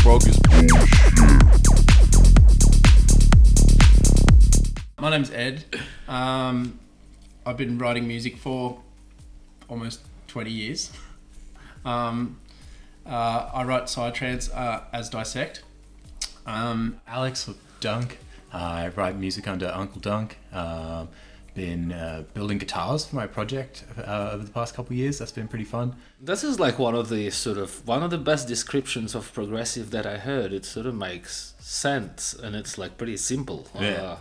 PROG is bullshit. My name's Ed. I've been writing music for almost 20 years. I write psytrance as Disect. Alex Dunc. I write music under Uncle Dunc. Been building guitars for my project over the past couple of years. That's been pretty fun. This is like one of the best descriptions of progressive that I heard. It sort of makes sense and it's like pretty simple. But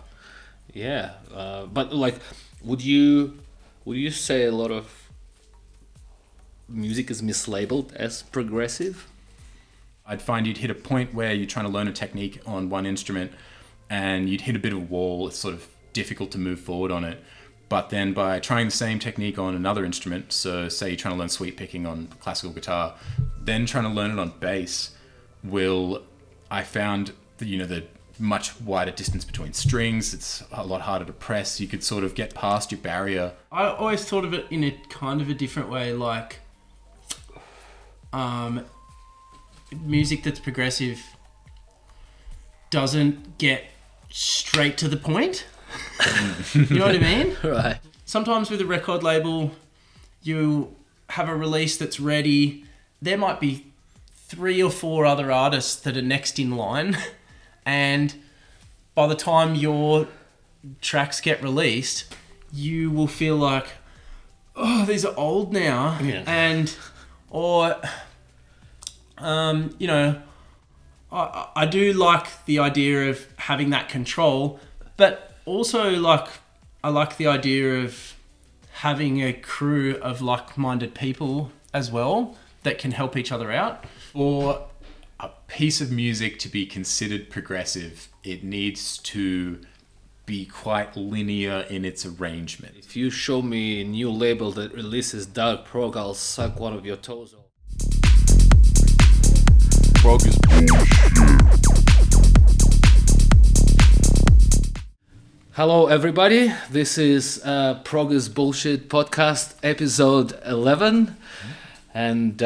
like, would you say a lot of music is mislabeled as progressive? I'd find you'd hit a point where you're trying to learn a technique on one instrument and you'd hit a bit of a wall. It's sort of difficult to move forward on it. But then by trying the same technique on another instrument, so say you're trying to learn sweep picking on classical guitar, then trying to learn it on bass I found the much wider distance between strings. It's a lot harder to press. You could sort of get past your barrier. I always thought of it in a kind of a different way, like music that's progressive doesn't get straight to the point. You know what I mean? Right. Sometimes with a record label, you have a release that's ready. There might be 3 or 4 other artists that are next in line. And by the time your tracks get released, you will feel like, oh, these are old now. Yeah. I do like the idea of having that control, but also I like the idea of having a crew of like-minded people as well that can help each other out. For a piece of music to be considered progressive, it needs to be quite linear in its arrangement. If you show me a new label that releases dark prog, I'll suck one of your toes off. PROG is bullshit. Hello everybody, this is PROG is Bullshit Podcast Epizode 11, and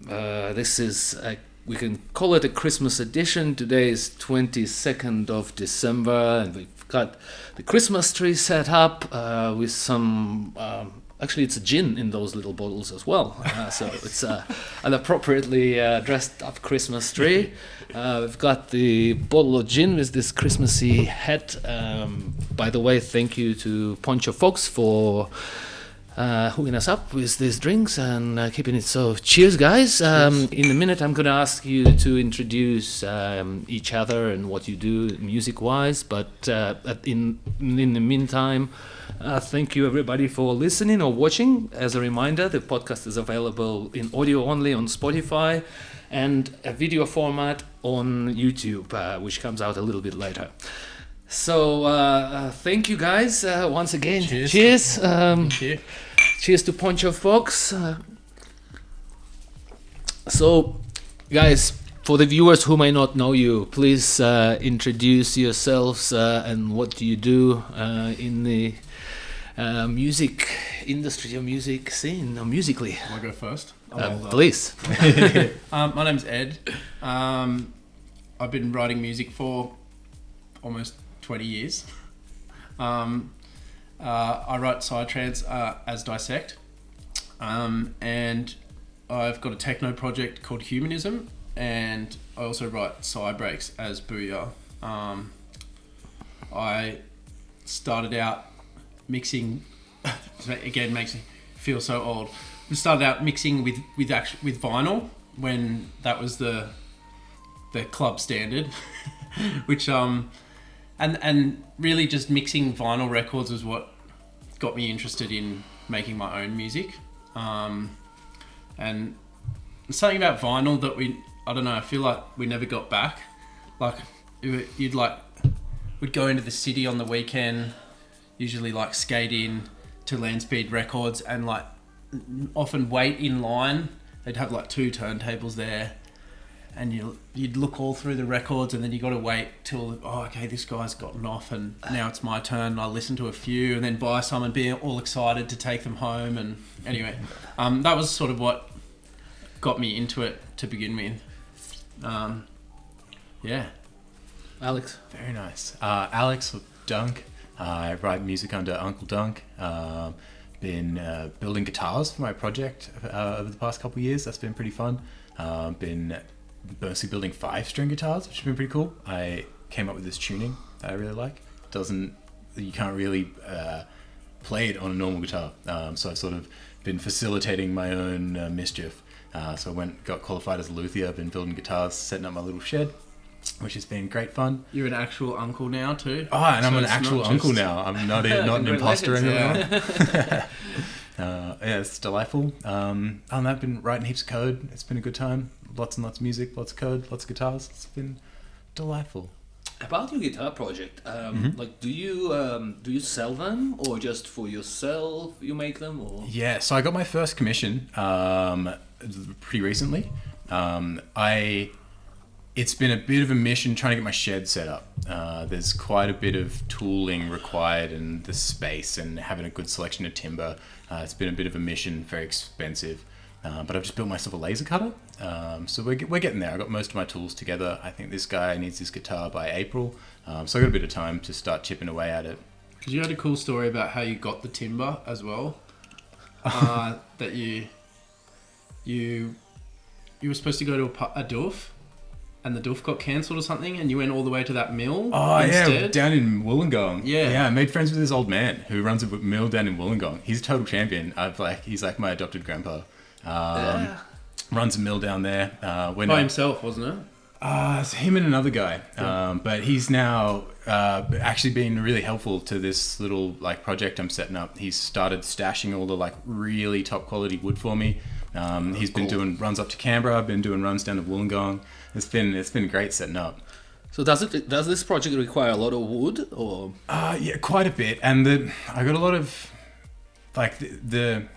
this is, we can call it a Christmas edition. Today is 22nd of December and we've got the Christmas tree set up with some, actually it's a gin in those little bottles as well, so it's an appropriately dressed up Christmas tree. We've got the bottle of gin with this Christmassy hat. By the way, thank you to Poncho Fox for hooking us up with these drinks and keeping it so. Cheers, guys. In a minute, I'm going to ask you to introduce each other and what you do music-wise. But in the meantime, thank you, everybody, for listening or watching. As a reminder, the podcast is available in audio only on Spotify and a video format on YouTube, which comes out a little bit later. So thank you guys once again. Cheers. Thank you. Cheers to Poncho Fox. So guys, for the viewers who may not know you, please introduce yourselves and what do you do in the music industry or music scene or musically. I'll go first. Please. My name's Ed. I've been writing music for almost 20 years. I write psytrance as Disect. And I've got a techno project called Humanizm, and I also write psy breaks as Booyah. I started out mixing, again makes me feel so old. I started out mixing with vinyl when that was the club standard, which and really just mixing vinyl records was what got me interested in making my own music. And something about vinyl that I feel like we never got back. Like we'd go into the city on the weekend, usually like skate in to Landspeed Records and like often wait in line. They'd have like 2 turntables there, and you'd look all through the records, and then you got to wait till, okay, this guy's gotten off and now it's my turn. I'll listen to a few and then buy some and be all excited to take them home. And anyway, that was sort of what got me into it to begin with. Yeah. Alex. Very nice. Alex Dunc. I write music under Uncle Dunc. Been building guitars for my project over the past couple of years. That's been pretty fun. Been mostly building 5-string guitars, which has been pretty cool. I came up with this tuning that I really like. You can't really play it on a normal guitar. So I've sort of been facilitating my own mischief. So I got qualified as a luthier. I've been building guitars, setting up my little shed, which has been great fun. You're an actual uncle now too. Oh, and So I'm an it's actual not uncle just- now. I'm not an imposter anymore. Yeah. Yeah, it's delightful. And I've been writing heaps of code. It's been a good time. Lots and lots of music, lots of code, lots of guitars. It's been delightful. About your guitar project, like do you sell them or just for yourself you make them or? Yeah, so I got my first commission pretty recently. It's been a bit of a mission trying to get my shed set up. There's quite a bit of tooling required and the space and having a good selection of timber. It's been a bit of a mission, very expensive. But I've just built myself a laser cutter. So we're getting there. I got most of my tools together. I think this guy needs this guitar by April. So I got a bit of time to start chipping away at it. Because you had a cool story about how you got the timber as well. That you were supposed to go to a doof, and the doof got cancelled or something, and you went all the way to that mill instead. Yeah, down in Wollongong. Yeah. I made friends with this old man who runs a mill down in Wollongong. He's a total champion. He's like my adopted grandpa. Runs a mill down there. By himself, wasn't it? It's him and another guy. But he's now actually been really helpful to this little like project I'm setting up. He's started stashing all the like really top quality wood for me. He's been doing runs up to Canberra. I've been doing runs down to Wollongong. It's been great setting up. So does this project require a lot of wood or? Yeah, quite a bit. And I got a lot of like the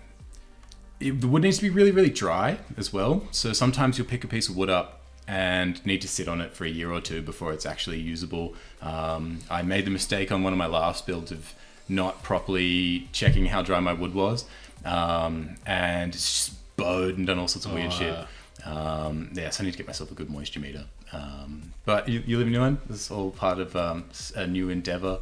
wood needs to be really, really dry as well. So sometimes you'll pick a piece of wood up and need to sit on it for a year or two before it's actually usable. I made the mistake on one of my last builds of not properly checking how dry my wood was. And it's just bowed and done all sorts of weird shit. So I need to get myself a good moisture meter. But you live in New Zealand. This is all part of a new endeavor.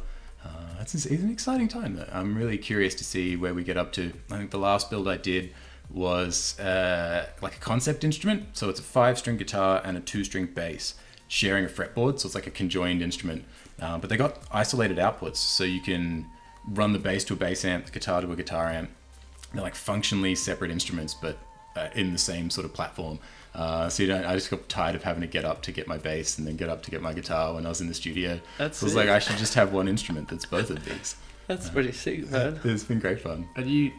It's an exciting time though. I'm really curious to see where we get up to. I think the last build I did was like a concept instrument. So it's a 5-string guitar and a 2-string bass sharing a fretboard. So it's like a conjoined instrument. But they got isolated outputs. So you can run the bass to a bass amp, the guitar to a guitar amp. They're like functionally separate instruments, but in the same sort of platform. I just got tired of having to get up to get my bass and then get up to get my guitar when I was in the studio. So I was like, I should just have one instrument that's both of these. That's pretty sick, man. It's been great fun. And you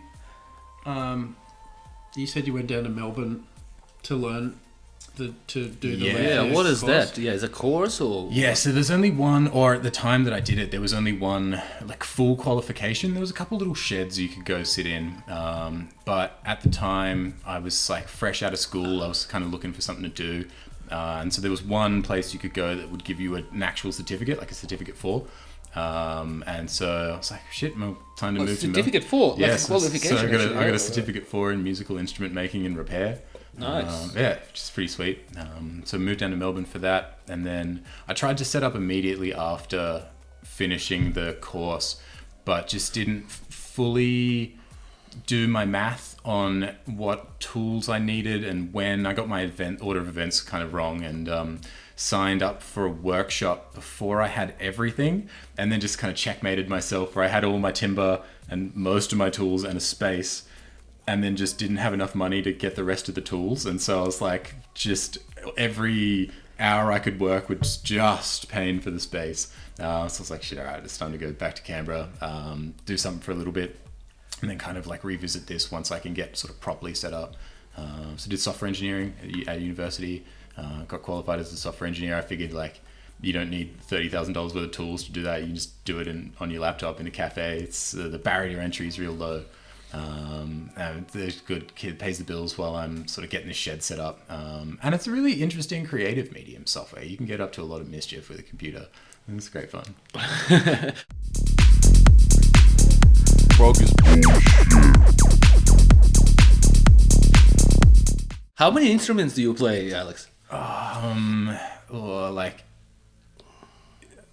said you went down to Melbourne to learn to do the Yeah, luthier what is course? that? Yeah, is it a course or? Yeah, so there's only one, or at the time that I did it, there was only one like full qualification. There was a couple little sheds you could go sit in. But at the time I was like fresh out of school. I was kind of looking for something to do. And so there was one place you could go that would give you an actual certificate, like a certificate for. And so I was like, shit, time to move to Melbourne. Certificate for? Like Yes, a qualification. so I got a actually. certificate for in musical instrument making and repair. Nice. Yeah, which is pretty sweet. So moved down to Melbourne for that, and then I tried to set up immediately after finishing the course, but just didn't fully do my math on what tools I needed and when. I got my order of events kind of wrong, and signed up for a workshop before I had everything, and then just kind of checkmated myself where I had all my timber and most of my tools and a space, and then just didn't have enough money to get the rest of the tools. And so I was like, just every hour I could work was just paying for the space. So I was like, shit, all right, it's time to go back to Canberra, do something for a little bit, and then kind of like revisit this once I can get sort of properly set up. So did software engineering at university, got qualified as a software engineer. I figured like, you don't need $30,000 worth of tools to do that. You can just do it on your laptop in a cafe. It's the barrier to entry is real low. And the good kid pays the bills while I'm sort of getting this shed set up. And it's a really interesting creative medium, software. You can get up to a lot of mischief with a computer. And it's great fun. PROG is bullshit. How many instruments do you play, Alex? Or like,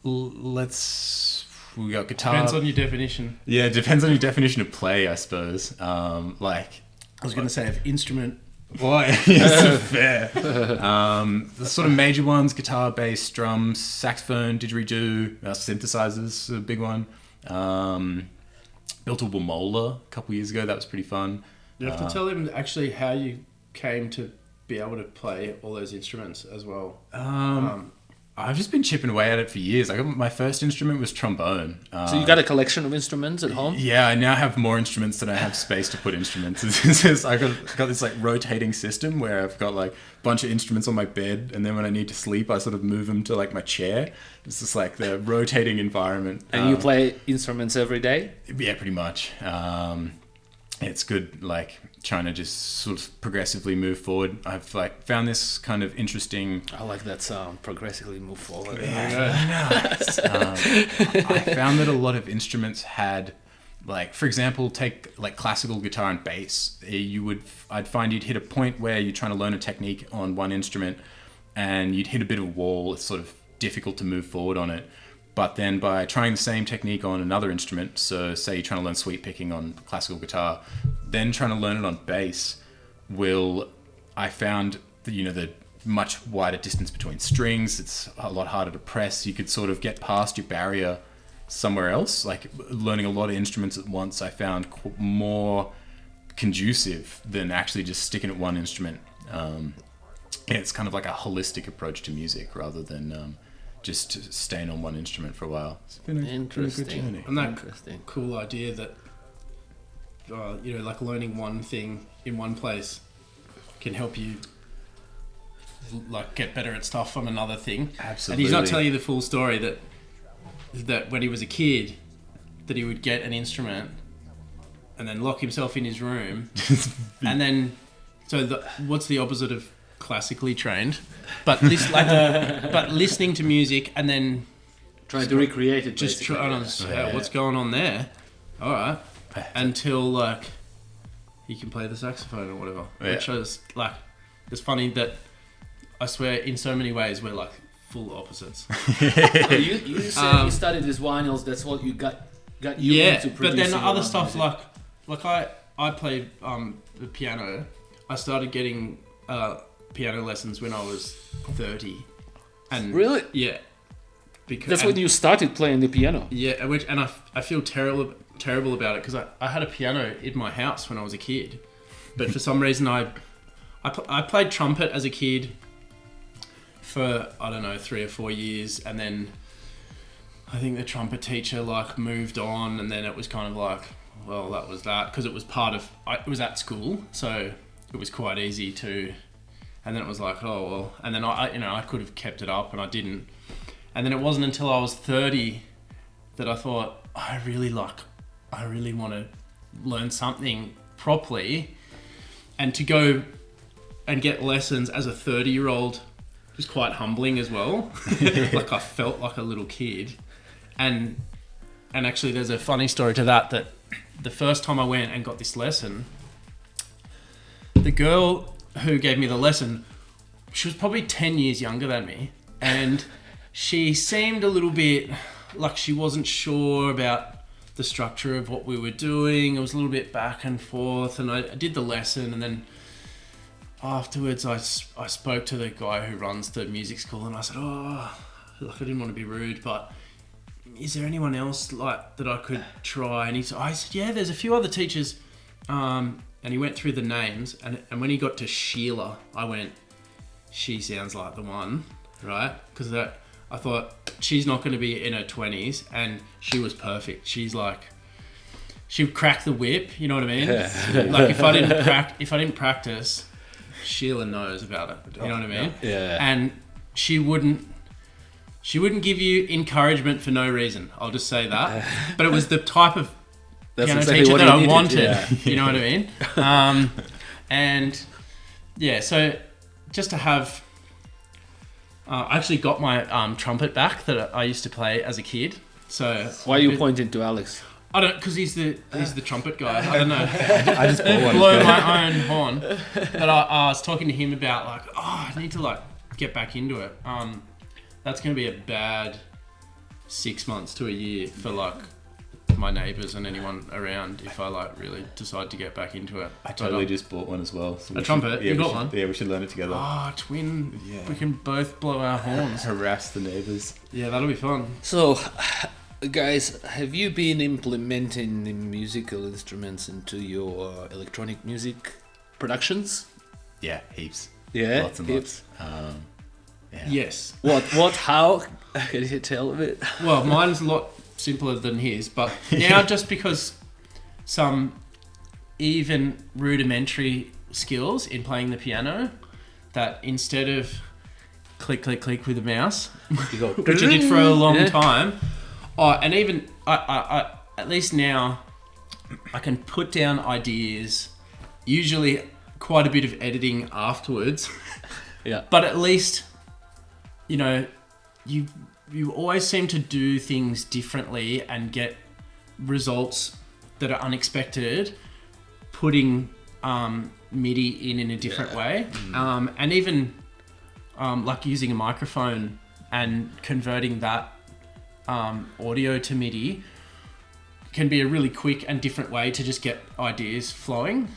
we got guitar. Depends on your definition. Yeah, it depends on your definition of play, I suppose. Like, I was going to say of instrument. why? Yes, fair. The sort of major ones: guitar, bass, drums, saxophone, didgeridoo, synthesizers, a big one. Built a Womola a couple years ago. That was pretty fun. You have to tell him actually how you came to be able to play all those instruments as well. I've just been chipping away at it for years. My first instrument was trombone. So you got a collection of instruments at home? Yeah, I now have more instruments than I have space to put instruments. I got this like rotating system where I've got like a bunch of instruments on my bed, and then when I need to sleep, I sort of move them to like my chair. It's just like the rotating environment. And you play instruments every day? Yeah, pretty much. It's good, like trying to just sort of progressively move forward. I've like found this kind of interesting. I like that sound. Progressively move forward. Nice. I found that a lot of instruments had, like, for example, take like classical guitar and bass. I'd find you'd hit a point where you're trying to learn a technique on one instrument, and you'd hit a bit of a wall. It's sort of difficult to move forward on it. But then by trying the same technique on another instrument, so say you're trying to learn sweep picking on classical guitar, then trying to learn it on bass, I found the much wider distance between strings. It's a lot harder to press. You could sort of get past your barrier somewhere else. Like learning a lot of instruments at once, I found more conducive than actually just sticking at one instrument. It's kind of like a holistic approach to music rather than just staying on one instrument for a while. It's been a good journey. And that cool idea that, like learning one thing in one place can help you like get better at stuff on another thing. Absolutely. And he's not telling you the full story that when he was a kid, that he would get an instrument and then lock himself in his room and then, what's the opposite of classically trained, but listening to music and then trying to recreate it. Just trying what's going on there. All right, until like he can play the saxophone or whatever. Which is like, it's funny that I swear in so many ways we're like full opposites. So you said you studied these vinyls. That's what you got you into producing. But then other stuff music. like I played the piano. I started getting piano lessons when I was 30. And really? Yeah. Because that's when you started playing the piano. Yeah, and I feel terrible about it because I had a piano in my house when I was a kid, but for some reason I played trumpet as a kid for 3 or 4 years, and then I think the trumpet teacher like moved on, and then it was kind of like, well, that was that, because it was it was at school, so it was quite easy to. And then it was like, oh, well, and then I could have kept it up and I didn't. And then it wasn't until I was 30 that I thought, I really want to learn something properly, and to go and get lessons as a 30-year-old was quite humbling as well. Like I felt like a little kid. And actually there's a funny story to that the first time I went and got this lesson, the girl who gave me the lesson, she was probably 10 years younger than me, and she seemed a little bit like she wasn't sure about the structure of what we were doing. It was a little bit back and forth, and I did the lesson, and then afterwards I spoke to the guy who runs the music school, and I said, I didn't want to be rude, but is there anyone else like that I could try? And I said, yeah, there's a few other teachers. And he went through the names, and when he got to Sheila, I went, she sounds like the one, right? Because I thought, she's not going to be in her 20s, and she was perfect. She's like, she would crack the whip, you know what I mean? Yeah. Like if I didn't practice, Sheila knows about it, you know what I mean? Yeah. And she wouldn't give you encouragement for no reason. I'll just say that. But it was the type of piano teacher that I wanted, you know what I mean? And yeah, so just to have, I actually got my trumpet back that I used to play as a kid. So why are you pointing to Alex? I don't, because he's the trumpet guy. I don't know. I just blow my own horn. But I was talking to him about like, I need to like get back into it. That's going to be a bad 6 months to a year for like my neighbours and anyone around if I like really decide to get back into it. I totally just bought one as well. So a trumpet? You got one? Yeah, we should learn it together. Oh, twin. Yeah. We can both blow our horns. Harass the neighbours. Yeah, that'll be fun. So, guys, have you been implementing the musical instruments into your electronic music productions? Yeah, heaps. Yeah, Lots and heaps. lots. Yeah. Yes. What, how? Can you tell a bit? Well, mine's a lot simpler than his, but now just because some even rudimentary skills in playing the piano, that instead of click, click, click with a mouse, You go, which I did for a long Yeah. time, and even I at least now I can put down ideas, usually quite a bit of editing afterwards, Yeah. but at least, you know, you always seem to do things differently and get results that are unexpected, putting MIDI in a different way. And even like using a microphone and converting that audio to MIDI can be a really quick and different way to just get ideas flowing.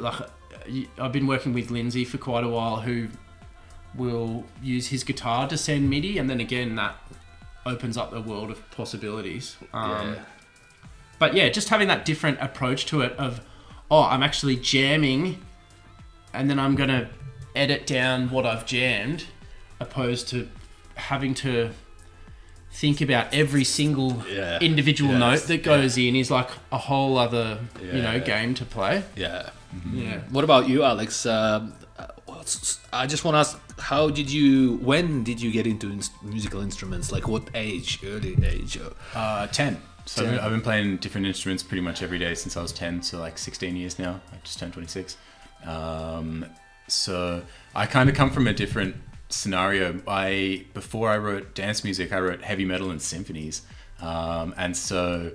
Like I've been working with Lindsay for quite a while, who will use his guitar to send MIDI, and then again that opens up a world of possibilities. But yeah, just having that different approach to it of, I'm actually jamming and then I'm gonna edit down what I've jammed, opposed to having to think about every single individual note that goes in is like a whole other game to play. Yeah. Yeah. What about you, Alex? I just want to ask, when did you get into musical instruments? Like what age? Early age? 10. So 10. I've been playing different instruments pretty much every day since I was 10, so like 16 years now. I just turned 26. So I kind of come from a different scenario. Before I wrote dance music, I wrote heavy metal and symphonies. And so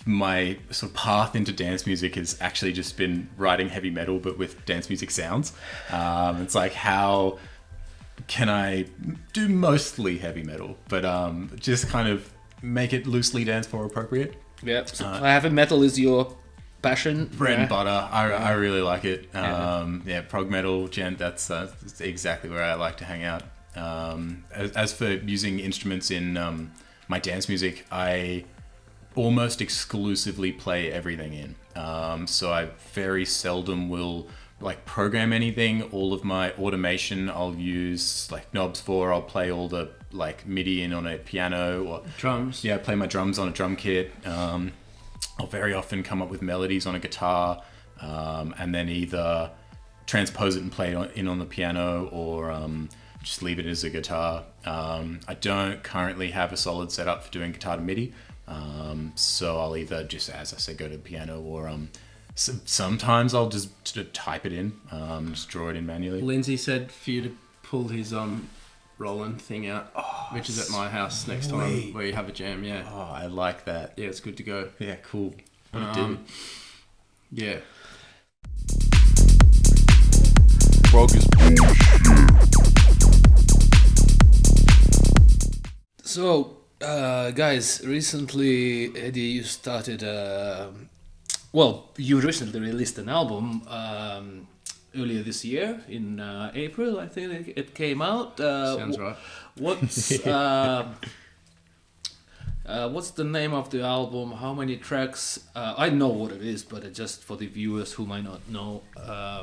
my sort of path into dance music has actually just been writing heavy metal, but with dance music sounds. It's like, how can I do mostly heavy metal, but just kind of make it loosely dance more appropriate? Yeah. So heavy metal is your passion? Bread and butter. I really like it. Prog metal, gent, that's exactly where I like to hang out. As for using instruments in my dance music, I almost exclusively play everything in. So I very seldom will like program anything. All of my automation I'll use like knobs for. I'll play all the like MIDI in on a piano or Drums. Yeah, play my drums on a drum kit. I'll very often come up with melodies on a guitar, and then either transpose it and play it in on the piano, or just leave it as a guitar. I don't currently have a solid setup for doing guitar to MIDI. So I'll either just, as I say, go to the piano, or sometimes I'll just type it in, just draw it in manually. Lindsay said for you to pull his Roland thing out, which is at my house next time, where you have a jam. Yeah. Oh, I like that. Yeah, it's good to go. Yeah, cool. What a dude. Yeah. PROG is bullshit. So, guys, recently, Eddie, you started. You recently released an album earlier this year in April. I think it came out. Sounds right. What's the name of the album? How many tracks? I know what it is, but just for the viewers who might not know,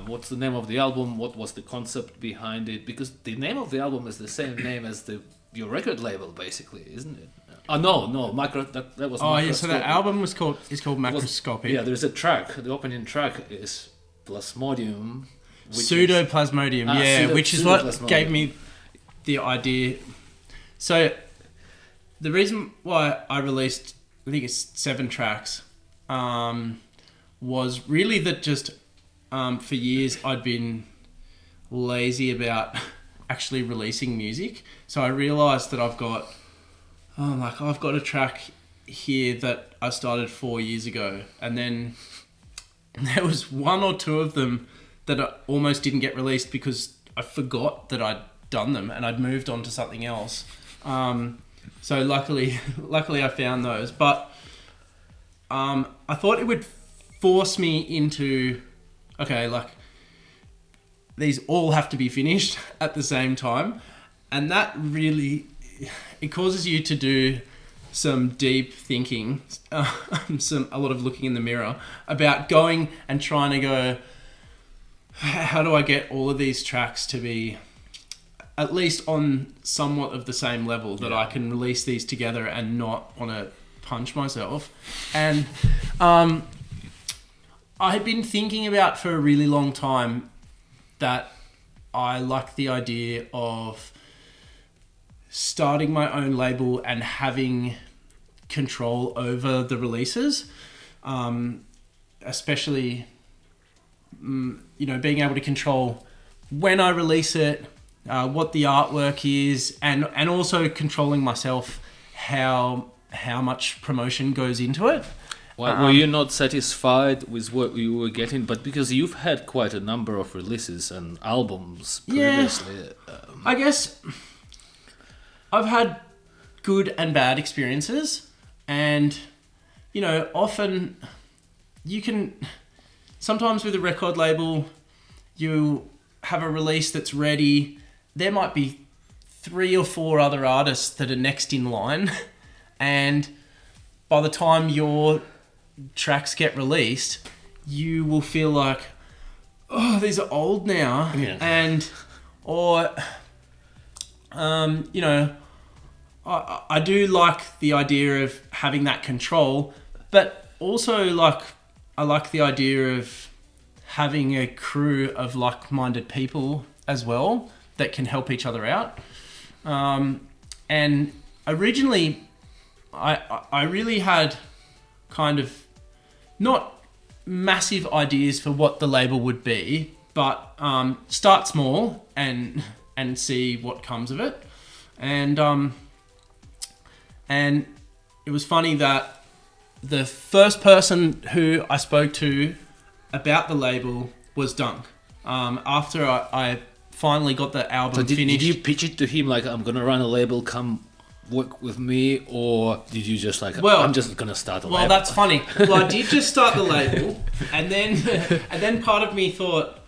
what's the name of the album? What was the concept behind it? Because the name of the album is the same name as your record label, basically, isn't it? No, Micro. That was. Oh yeah, so the album is called Macroscopic. Yeah, there's a track. The opening track is Plasmodium. Pseudoplasmodium, which is what gave me the idea. So the reason why I released, I think it's 7 tracks, was really that just for years I'd been lazy about actually releasing music. So I realised that I've got a track here that I started 4 years ago, and then there was 1 or 2 of them that almost didn't get released because I forgot that I'd done them and I'd moved on to something else. So luckily I found those. But I thought it would force me into, okay, like these all have to be finished at the same time. And that really, it causes you to do some deep thinking, a lot of looking in the mirror about going and trying to go, how do I get all of these tracks to be at least on somewhat of the same level that I can release these together and not want to punch myself. And I had been thinking about for a really long time that I like the idea of starting my own label and having control over the releases, especially, being able to control when I release it, what the artwork is, and also controlling myself how much promotion goes into it. Well, were you not satisfied with what you were getting? But because you've had quite a number of releases and albums previously. I guess I've had good and bad experiences, and often you can, sometimes with a record label, you have a release that's ready. There might be 3 or 4 other artists that are next in line, and by the time your tracks get released, you will feel like, oh, these are old now, I do like the idea of having that control, but also I like the idea of having a crew of like-minded people as well that can help each other out. And originally, I really had kind of not massive ideas for what the label would be, but start small and see what comes of it. And it was funny that the first person who I spoke to about the label was Dunc. After I finally got the album finished. Did you pitch it to him like, I'm going to run a label, come work with me? Or did you just I'm just going to start a label? Well, that's funny. Well, I did just start the label. And then part of me thought,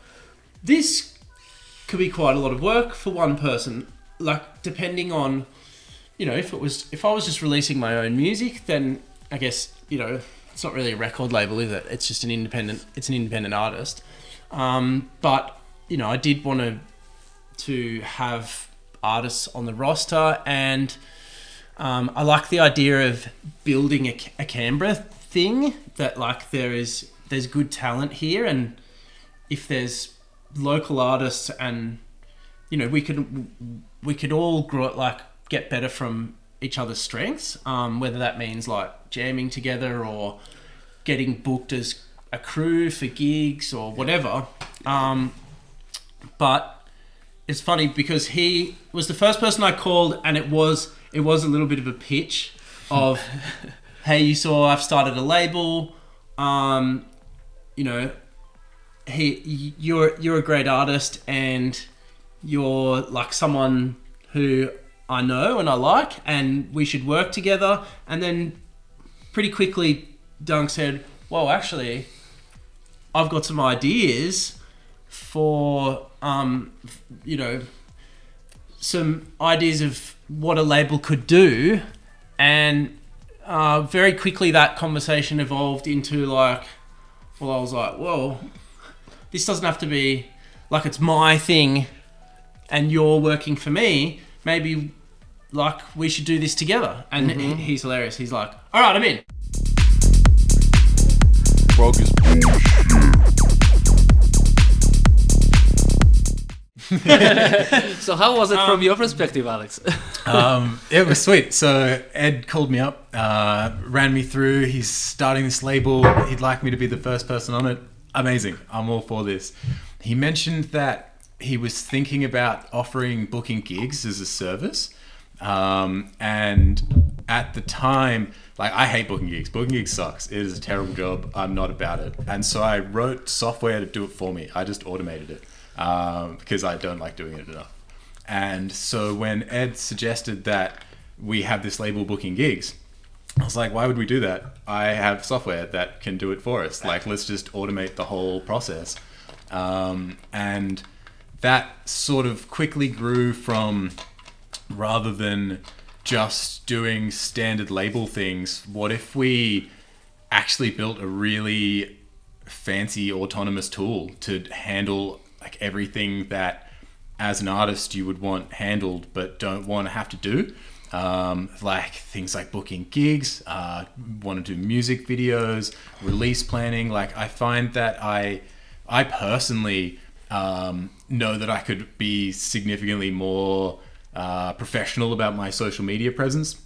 this could be quite a lot of work for one person. Like, depending on, if I was just releasing my own music, then I guess, it's not really a record label, is it? It's just an independent artist. But, I did want to have artists on the roster, and I like the idea of building a Canberra thing, that there's good talent here, and if there's local artists and, we could all grow, get better from each other's strengths, whether that means jamming together or getting booked as a crew for gigs or whatever. But it's funny because he was the first person I called, and it was a little bit of a pitch of, hey, you saw I've started a label, you're a great artist, and you're someone who I know and I like, and we should work together. And then pretty quickly Dunc said, well, actually, I've got some ideas for, some ideas of what a label could do. And very quickly that conversation evolved into I was like, well, this doesn't have to be it's my thing and you're working for me. Maybe we should do this together. And he's hilarious. He's like, all right, I'm in. PROG is bullshit. So how was it from your perspective, Alex? It was sweet. So Ed called me up, ran me through. He's starting this label. He'd like me to be the first person on it. Amazing. I'm all for this. He mentioned that he was thinking about offering booking gigs as a service. And at the time, like, I hate booking gigs. Booking gigs sucks. It is a terrible job. I'm not about it. And so I wrote software to do it for me. I just automated it because I don't like doing it enough. And so when Ed suggested that we have this label booking gigs, I was like, why would we do that? I have software that can do it for us. Like, let's just automate the whole process. And that sort of quickly grew from, rather than just doing standard label things, what if we actually built a really fancy autonomous tool to handle like everything that as an artist you would want handled but don't want to have to do? Like things like booking gigs, want to do music videos, release planning. Like, I find that I personally know that I could be significantly more professional about my social media presence.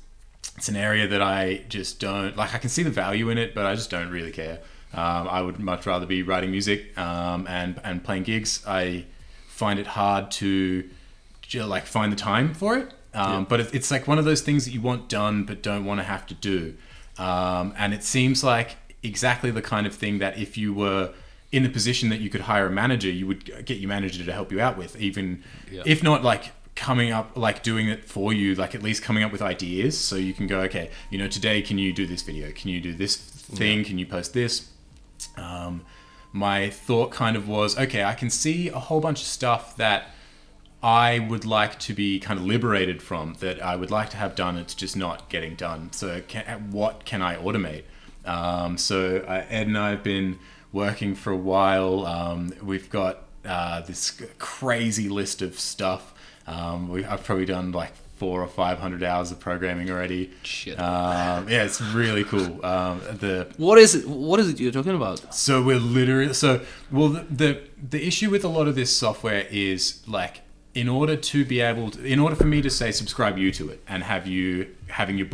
It's an area that I just don't like. I can see the value in it, but I just don't really care. I would much rather be writing music and playing gigs. I find it hard to like find the time for it. But it's like one of those things that you want done but don't want to have to do. And it seems like exactly the kind of thing that if you were in the position that you could hire a manager, you would get your manager to help you out with, even if not like coming up, like doing it for you, like at least coming up with ideas. So you can go, okay, you know, today, can you do this video? Can you do this thing? Can you post this? My thought kind of was, okay, I can see a whole bunch of stuff that I would like to be kind of liberated from, that I would like to have done. It's just not getting done. So what can I automate? So Ed and I have been working for a while. We've got this crazy list of stuff. I've probably done like 400 or 500 hours of programming already. Shit. Yeah, it's really cool. What is it you're talking about? So we're literally the issue with a lot of this software is like, in order for me to say subscribe you to it and having your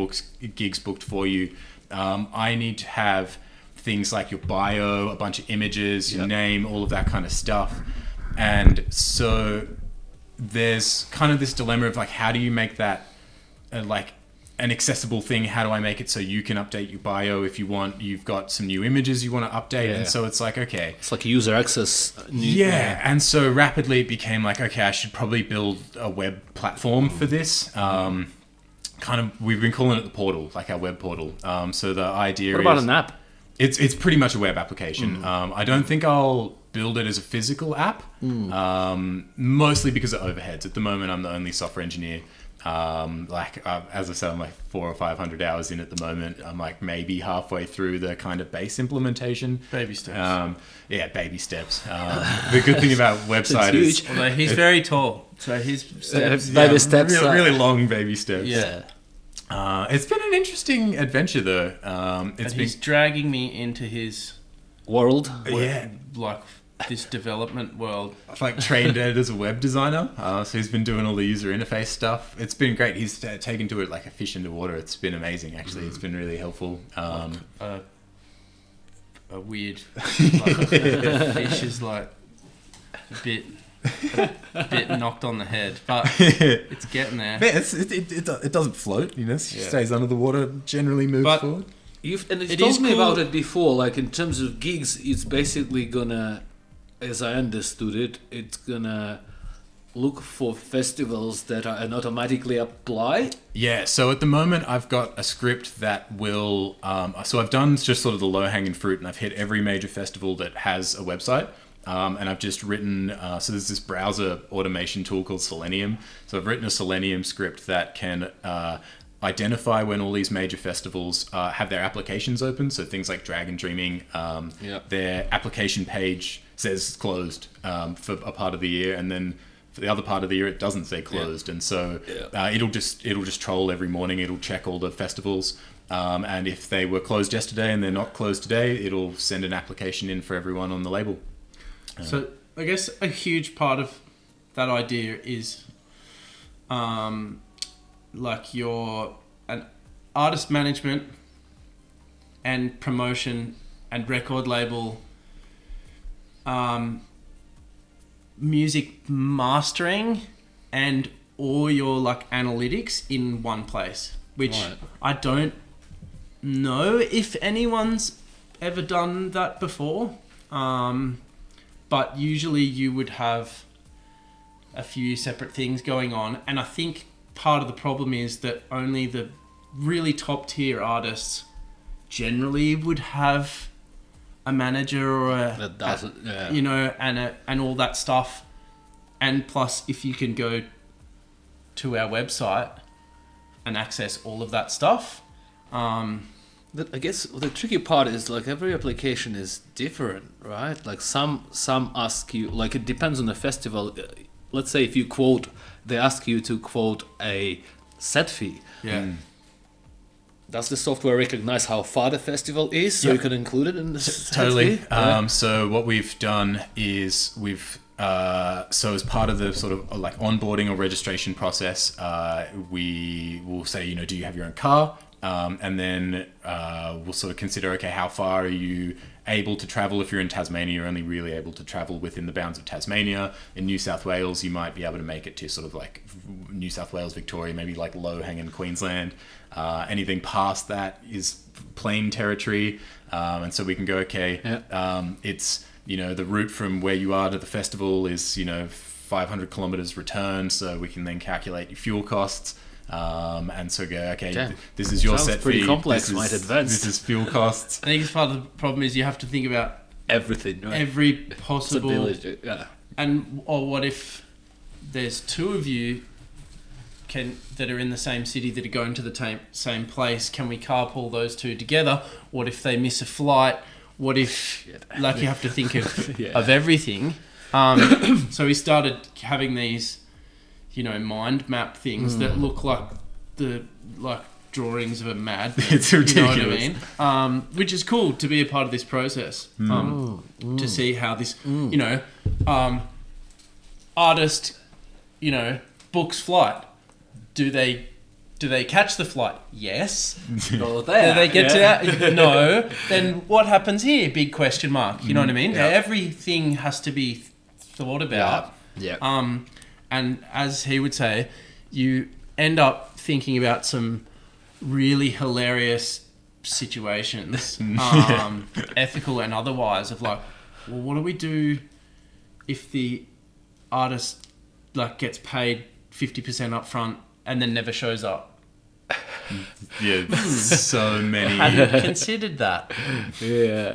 gigs booked for you, I need to have things like your bio, a bunch of images, your name, all of that kind of stuff. And so there's kind of this dilemma of like, how do you make that like an accessible thing? How do I make it so you can update your bio if you want? You've got some new images you want to update. And so it's like, okay, it's like user access. And so rapidly it became like, okay, I should probably build a web platform for this. We've been calling it the portal, like our web portal. So the idea What about an app? It's pretty much a web application. I don't think I'll build it as a physical app, mostly because of overheads. At the moment, I'm the only software engineer. As I said, I'm like 400 or 500 hours in at the moment. I'm like maybe halfway through the kind of base implementation. Baby steps. Baby steps. The good thing about website is... Although he's very tall, so his steps... baby steps. Really long baby steps. Yeah. It's been an interesting adventure, though. He's dragging me into his... world? Like... this development world. I've like trained Ed as a web designer, so he's been doing all the user interface stuff. It's been great. He's taken to it like a fish into water. It's been amazing, actually. It's been really helpful. A weird like, fish is like a bit knocked on the head, but it's getting there. Yeah, it doesn't float, you know. It stays under the water, generally moves forward. You've told me about it before. Like in terms of gigs, it's basically gonna, as I understood it, it's gonna look for festivals that are and automatically apply. Yeah. So at the moment, I've got a script that will. So I've done just sort of the low-hanging fruit, and I've hit every major festival that has a website. And I've just written, so there's this browser automation tool called Selenium. So I've written a Selenium script that can identify when all these major festivals have their applications open. So things like Dragon Dreaming, their application page says closed for a part of the year, and then for the other part of the year it doesn't say closed. And so it'll just troll every morning. It'll check all the festivals. And if they were closed yesterday and they're not closed today, it'll send an application in for everyone on the label. So I guess a huge part of that idea is like your an artist management and promotion and record label music mastering and all your like analytics in one place. which Right. I don't know if anyone's ever done that before. But usually you would have a few separate things going on. And I think part of the problem is that only the really top tier artists generally would have a manager or That doesn't, yeah. you know, and all that stuff. And plus, if you can go to our website and access all of that stuff, I guess the tricky part is like every application is different, right? Like some ask you, like it depends on the festival. Let's say if you quote, they ask you to quote a set fee. yeah. Does the software recognize how far the festival is, so Yeah. you can include it in the set Totally. fee? Yeah. So what we've done is so as part of the sort of like onboarding or registration process, we will say, you know, do you have your own car? And then we'll sort of consider, okay, how far are you able to travel? If you're in Tasmania, you're only really able to travel within the bounds of Tasmania. In New South Wales, you might be able to make it to sort of like New South Wales, Victoria, maybe like low-hanging Queensland. Anything past that is plain territory. And so we can go, okay, it's, you know, the route from where you are to the festival is, you know, 500 kilometers return. So we can then calculate your fuel costs. And so go, okay, Damn. this is your Sounds set pretty fee. complex, this quite is, advanced. This is fuel costs. I think part of the problem is you have to think about Everything, right? every possible... Possibility, yeah. Or what if there's two of you that are in the same city that are going to the same place? Can we carpool those two together? What if they miss a flight? What if, like, you have to think of Yeah. of everything? So we started having these, you know, mind map things that look like drawings of a madman. It's You know what I ridiculous. mean? Which is cool to be a part of this process. To see how this, you know, artist, you know, books flight. Do they catch the flight? Yes. Go Do there. they get to no? Then what happens here? Big question mark. You know what I mean? Yeah. Everything has to be thought about. Yeah. And as he would say, you end up thinking about some really hilarious situations, ethical and otherwise, of like, well, what do we do if the artist like gets paid 50% up front and then never shows up? Yeah, so many. Have you considered that? Yeah.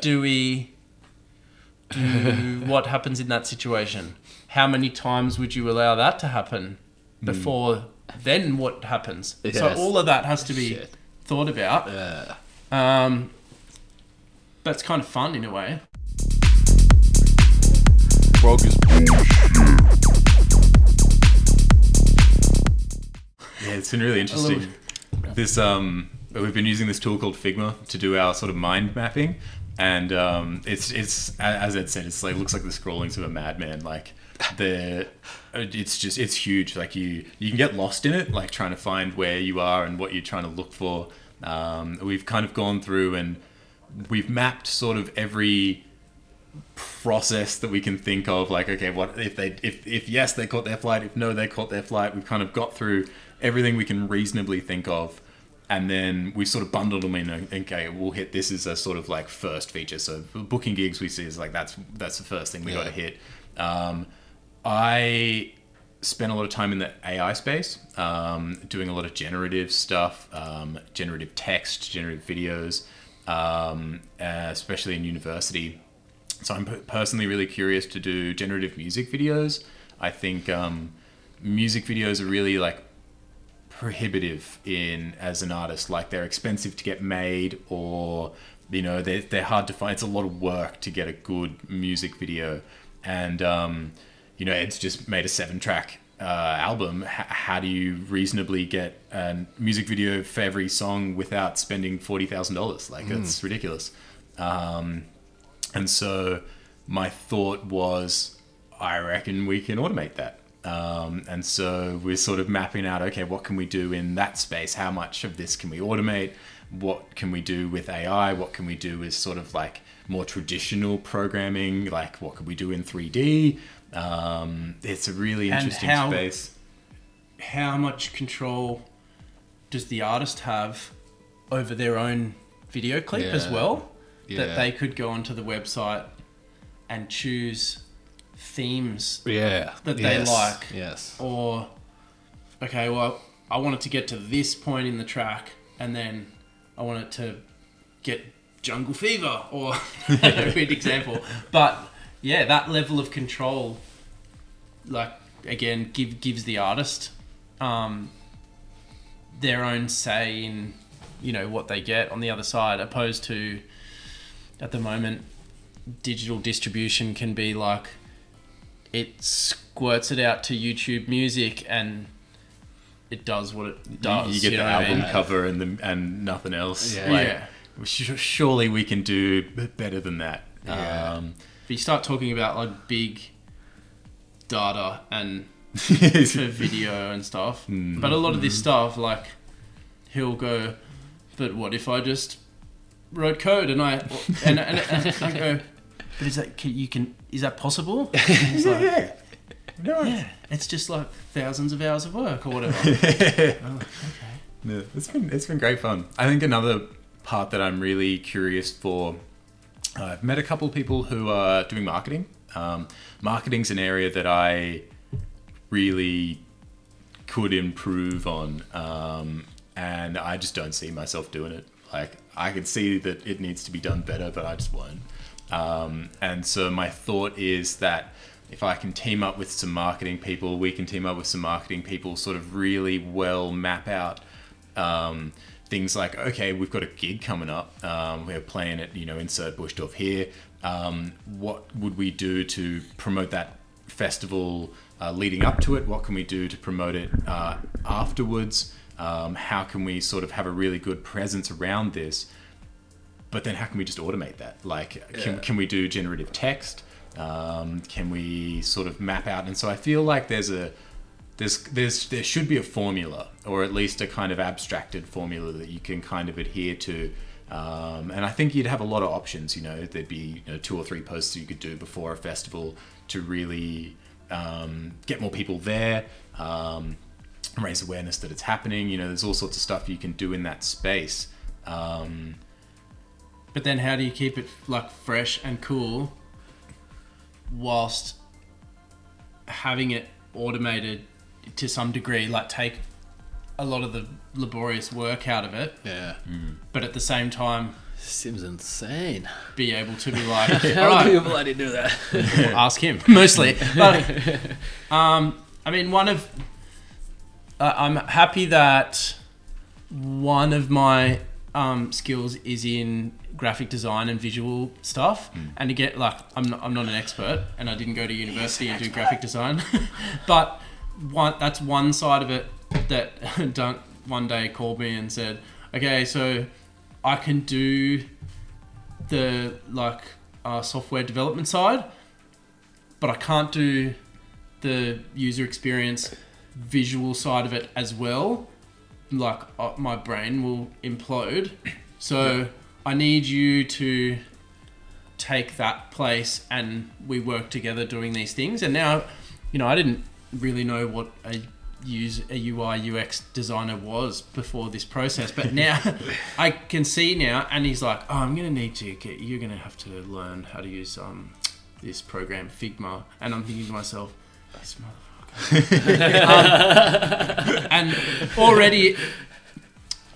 What happens in that situation? How many times would you allow that to happen before then what happens? So Yes. all of that has to be Shit. thought about. Yeah. That's kind of fun in a way. PROG is bullshit. Yeah, it's been really interesting. This we've been using this tool called Figma to do our sort of mind mapping, and it's as Ed said, it's like looks like the scrollings of a madman. Like it's huge. Like you can get lost in it, like trying to find where you are and what you're trying to look for. We've kind of gone through and we've mapped sort of every process that we can think of. Like, okay, what if yes they caught their flight, if no they caught their flight. We've kind of got through everything we can reasonably think of, and then we sort of bundled them in. Okay, we'll hit this as a sort of like first feature. So booking gigs we see is like that's the first thing we got to hit. I spent a lot of time in the AI space, doing a lot of generative stuff, generative text, generative videos, especially in university. So I'm personally really curious to do generative music videos. I think music videos are really like prohibitive as an artist. Like they're expensive to get made, or you know they're hard to find. It's a lot of work to get a good music video, and you know Ed's just made a 7-track album. How do you reasonably get a music video for every song without spending $40,000? Like it's ridiculous. And so my thought was, I reckon we can automate that. And so we're sort of mapping out, okay, what can we do in that space? How much of this can we automate? What can we do with AI? What can we do with sort of like more traditional programming? Like what could we do in 3D? It's a really interesting space. How much control does the artist have over their own video clip as Yeah. well? Yeah. That they could go onto the website and choose themes Yeah. that they like. Yes. Or, okay, well, I want it to get to this point in the track, and then I want it to get jungle fever, or a weird example. But yeah, that level of control, like, again, gives the artist their own say in, you know, what they get on the other side, opposed to, at the moment, digital distribution can be like, it squirts it out to YouTube Music and it does what it does. You get the know what I album mean? cover and nothing else. Yeah. Like, Yeah. surely we can do better than that. Yeah. But you start talking about like big data and for video and stuff. But a lot of this stuff, like, he'll go, but what if I just wrote code and I go, but is that possible? It's like, No. yeah, it's just like thousands of hours of work or whatever. Oh, okay. No, it's been great fun. I think another part that I'm really curious for, I've met a couple of people who are doing marketing. Marketing's an area that I really could improve on, and I just don't see myself doing it. Like, I can see that it needs to be done better, but I just won't. And so my thought is that if I can team up with some marketing people, we can team up with some marketing people, sort of really well map out things like, okay, we've got a gig coming up. We're playing at, insert Buschdorf here. What would we do to promote that festival leading up to it? What can we do to promote it afterwards? How can we sort of have a really good presence around this? But then how can we just automate that? Like, can we do generative text? Can we sort of map out? And so I feel like there should be a formula, or at least a kind of abstracted formula that you can kind of adhere to. And I think you'd have a lot of options. There'd be 2 or 3 posts you could do before a festival to really get more people there, raise awareness that it's happening. There's all sorts of stuff you can do in that space. But then how do you keep it like fresh and cool whilst having it automated to some degree, like take a lot of the laborious work out of it, but at the same time Seems insane. be able to be like, How do you bloody do that? well, ask him mostly. But I mean, I'm happy that one of my skills is in graphic design and visual stuff, and to get like, I'm not an expert, and I didn't go to university and do graphic design, but that's one side of it that Dunc one day called me and said, okay, so I can do the software development side, but I can't do the user experience visual side of it as well. Like, my brain will implode. So I need you to take that place and we work together doing these things. And now, I didn't really know what a UI UX designer was before this process, but now I can see now. And he's like, oh, you're going to have to learn how to use this program Figma. And I'm thinking to myself, this motherfucker. And already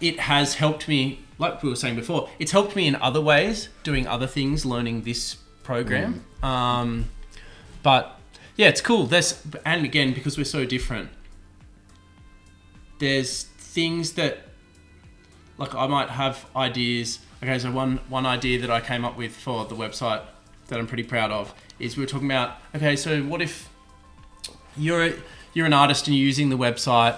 it has helped me, like we were saying before, it's helped me in other ways, doing other things, learning this program. But yeah, it's cool. And again, because we're so different, there's things that, like, I might have ideas. Okay, so one idea that I came up with for the website that I'm pretty proud of is we were talking about, okay, so what if you're an artist and you're using the website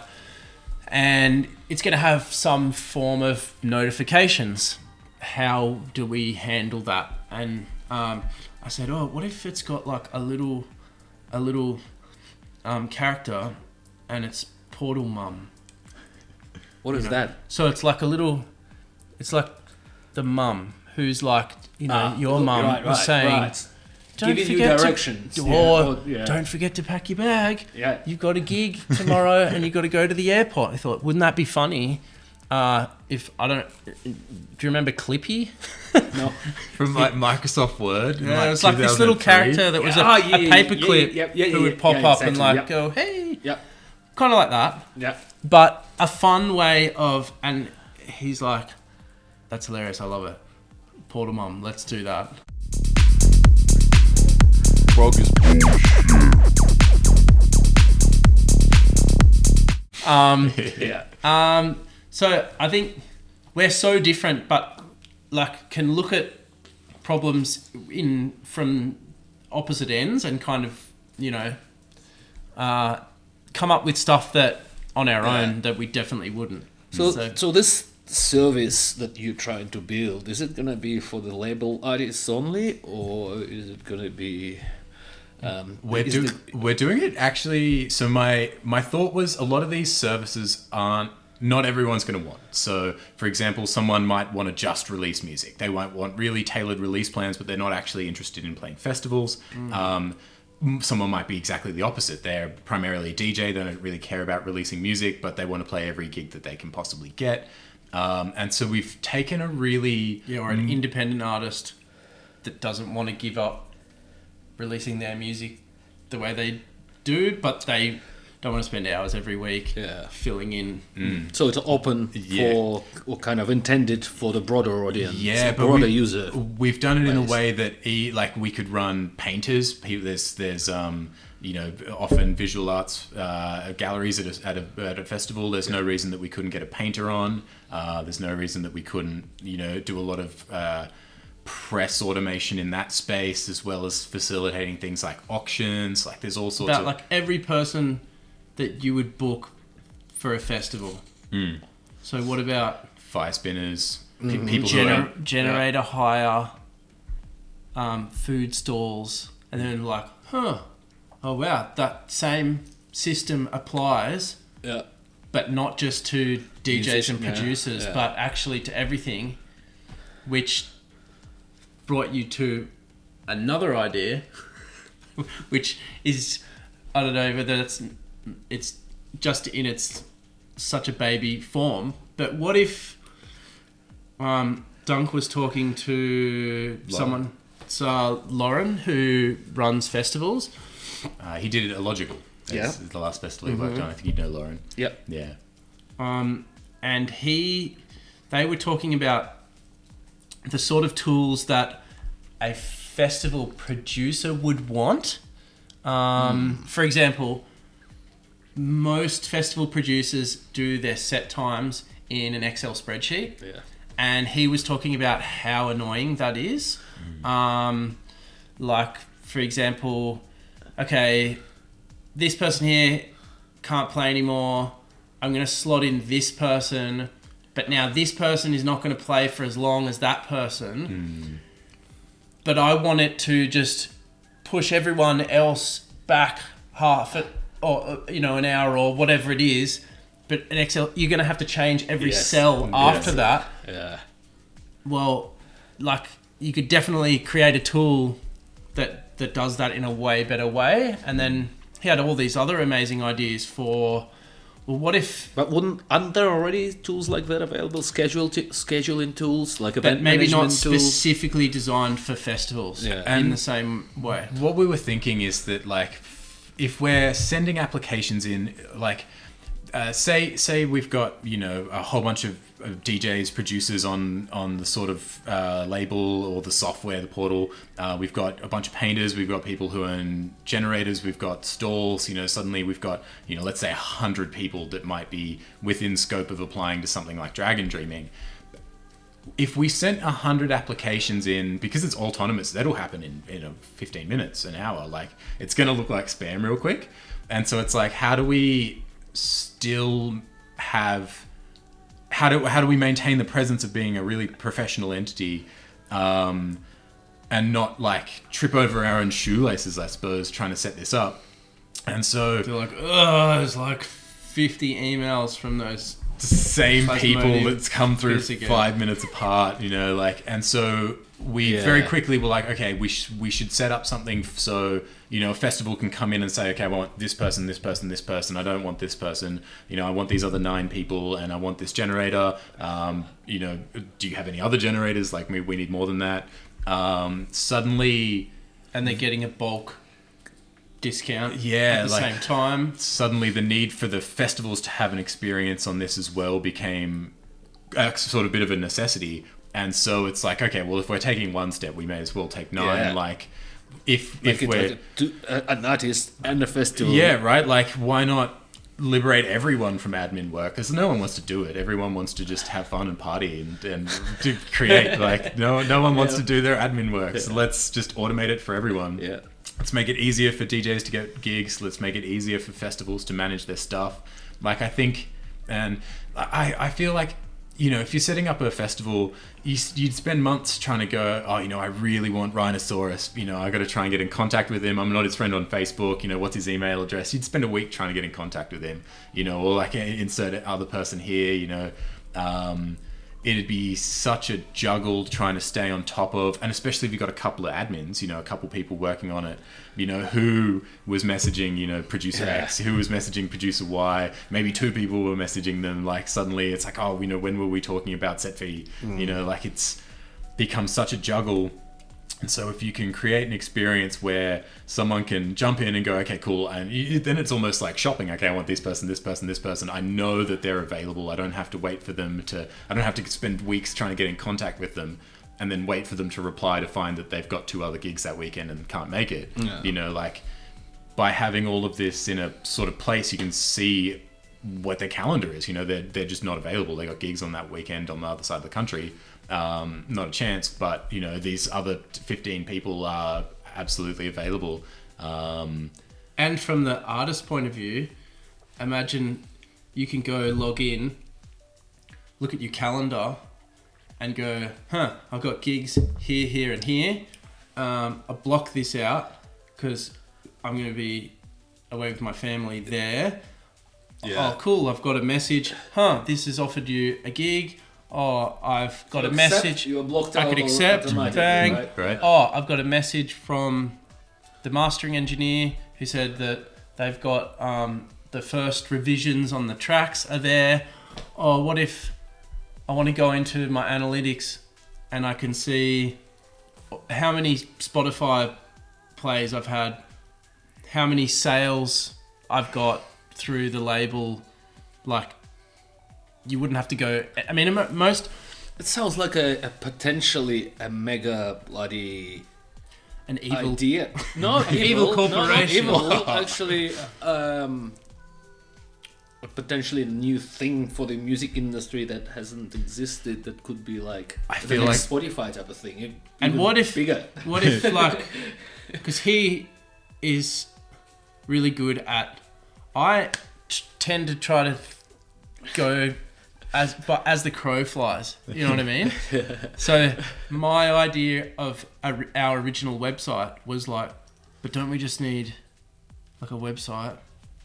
and it's going to have some form of notifications. How do we handle that? And I said, oh, what if it's got like a little character and it's Portal Mum? What is that? So it's like it's like the mum who's like, your mum was saying, don't giving you forget directions. Don't forget to pack your bag. Yeah. You've got a gig tomorrow and you've got to go to the airport. I thought, wouldn't that be funny if I don't, do you remember Clippy? No. From like Microsoft Word. in, Yeah, it was like this little 2003. character that was a paperclip who would pop up and like go, hey, Yeah. kind of like that. Yeah. But a fun way of, and he's like, that's hilarious, I love it. Portal Mum, let's do that. PROG is bullshit. Yeah. So I think we're so different, but like can look at problems from opposite ends and kind of, you know, come up with stuff that on our own that we definitely wouldn't. So this service that you're trying to build, is it gonna be for the label artists only, or is it gonna be? We're doing it actually. So my thought was a lot of these services not everyone's going to want. So for example, someone might want to just release music. They might want really tailored release plans, but they're not actually interested in playing festivals. Someone might be exactly the opposite. They're primarily a DJ. They don't really care about releasing music, but they want to play every gig that they can possibly get. And so we've taken a really... Yeah, or an independent artist that doesn't want to give up releasing their music the way they do, but they don't want to spend hours every week filling in. So it's open for, or kind of intended for the broader audience, but broader user. We've done it in a way that like we could run painters. There's you know, often visual arts galleries at a festival. There's no reason that we couldn't get a painter on. There's no reason that we couldn't, you know, do a lot of press automation in that space, as well as facilitating things like auctions. Like there's all sorts of... like every person that you would book for a festival. So what about... Fire spinners, people who generator hire, food stalls, and then like, oh wow, that same system applies, but not just to DJs and producers, but actually to everything, which brought you to another idea, which is, I don't know whether it's just in its such a baby form, but what if Dunc was talking to someone, Lauren, who runs festivals. He did it at Logical. It's the last festival he worked on. I think you know Lauren. Yep. Yeah. And they were talking about the sort of tools that a festival producer would want. For example, most festival producers do their set times in an Excel spreadsheet. Yeah. And he was talking about how annoying that is. Like, for example, okay, this person here can't play anymore. I'm going to slot in this person, but now this person is not going to play for as long as that person. But I want it to just push everyone else back half it, or you know, an hour or whatever it is. But in Excel, you're going to have to change every cell after that. Yeah. Well, like, you could definitely create a tool that does that in a way better way. And then he had all these other amazing ideas for, well, what if... But aren't there already tools like that available? Scheduling tools, like event maybe not management tools? Specifically designed for festivals in the same way. What we were thinking is that, like, if we're sending applications in, like, say we've got, you know, a whole bunch of DJs, producers on the sort of label or the software, the portal. We've got a bunch of painters. We've got people who own generators. We've got stalls. You know, suddenly we've got, you know, let's say 100 people that might be within scope of applying to something like Dragon Dreaming. If we sent 100 applications in, because it's autonomous, that'll happen in 15 minutes, an hour. Like, it's going to look like spam real quick. And so it's like, how do we still have... How do we maintain the presence of being a really professional entity, and not like trip over our own shoelaces, I suppose, trying to set this up? And so they're like, oh, there's like 50 emails from those same people that's come through 5 minutes apart, you know, like, and so we very quickly were like, okay, we should set up something so, you know, a festival can come in and say, okay, I want this person, this person, this person. I don't want this person. You know, I want these other 9 people, and I want this generator. You know, do you have any other generators? Like, we need more than that. Suddenly... And they're getting a bulk discount at the same time. Suddenly the need for the festivals to have an experience on this as well became a sort of bit of a necessity. And so it's like, okay, well, if we're taking one step, we may as well take 9. Yeah. Like, if we're... an artist and a festival. Yeah, right? Like, why not liberate everyone from admin work? Because no one wants to do it. Everyone wants to just have fun and party and to create. Like, no one wants to do their admin work. So let's just automate it for everyone. Yeah. Let's make it easier for DJs to get gigs. Let's make it easier for festivals to manage their stuff. Like, I think, and I feel like, you know, if you're setting up a festival, you'd spend months trying to go, oh, you know, I really want Rhinoceros. You know, I got to try and get in contact with him. I'm not his friend on Facebook. You know, what's his email address? You'd spend a week trying to get in contact with him. You know, or like insert other person here. You know, it'd be such a juggle trying to stay on top of, and especially if you've got a couple of admins, you know, a couple people working on it, you know, who was messaging, you know, producer X, who was messaging producer Y, maybe 2 people were messaging them. Like, suddenly it's like, oh, you know, when were we talking about set fee? You know, like, it's become such a juggle. And so if you can create an experience where someone can jump in and go, okay, cool. And then it's almost like shopping. Okay, I want this person, this person, this person. I know that they're available. I don't have to wait for them to, I don't have to spend weeks trying to get in contact with them and then wait for them to reply to find that they've got 2 other gigs that weekend and can't make it. Yeah. You know, like, by having all of this in a sort of place, you can see what their calendar is. You know, they're just not available. They got gigs on that weekend on the other side of the country. Not a chance, but, you know, these other 15 people are absolutely available. And from the artist point of view, imagine you can go log in, look at your calendar and go, I've got gigs here, here and here. I block this out because I'm going to be away with my family there. Yeah. Oh, cool. I've got a message. This has offered you a gig. Oh, I've got a message. You're blocked I out. could accept. Bang. Right. Oh, I've got a message from the mastering engineer who said that they've got the first revisions on the tracks are there. Oh, what if I want to go into my analytics and I can see how many Spotify plays I've had, how many sales I've got through the label. Like, you wouldn't have to go. I mean, most. It sounds like a potentially a mega bloody an evil idea. Not evil corporation. No, not evil. Actually, a potentially new thing for the music industry that hasn't existed. That could be like I feel like Spotify type of thing. And what if bigger? What if like because he is really good at. I tend to try to go as the crow flies. You know what I mean? So my idea of our original website was like, but don't we just need like a website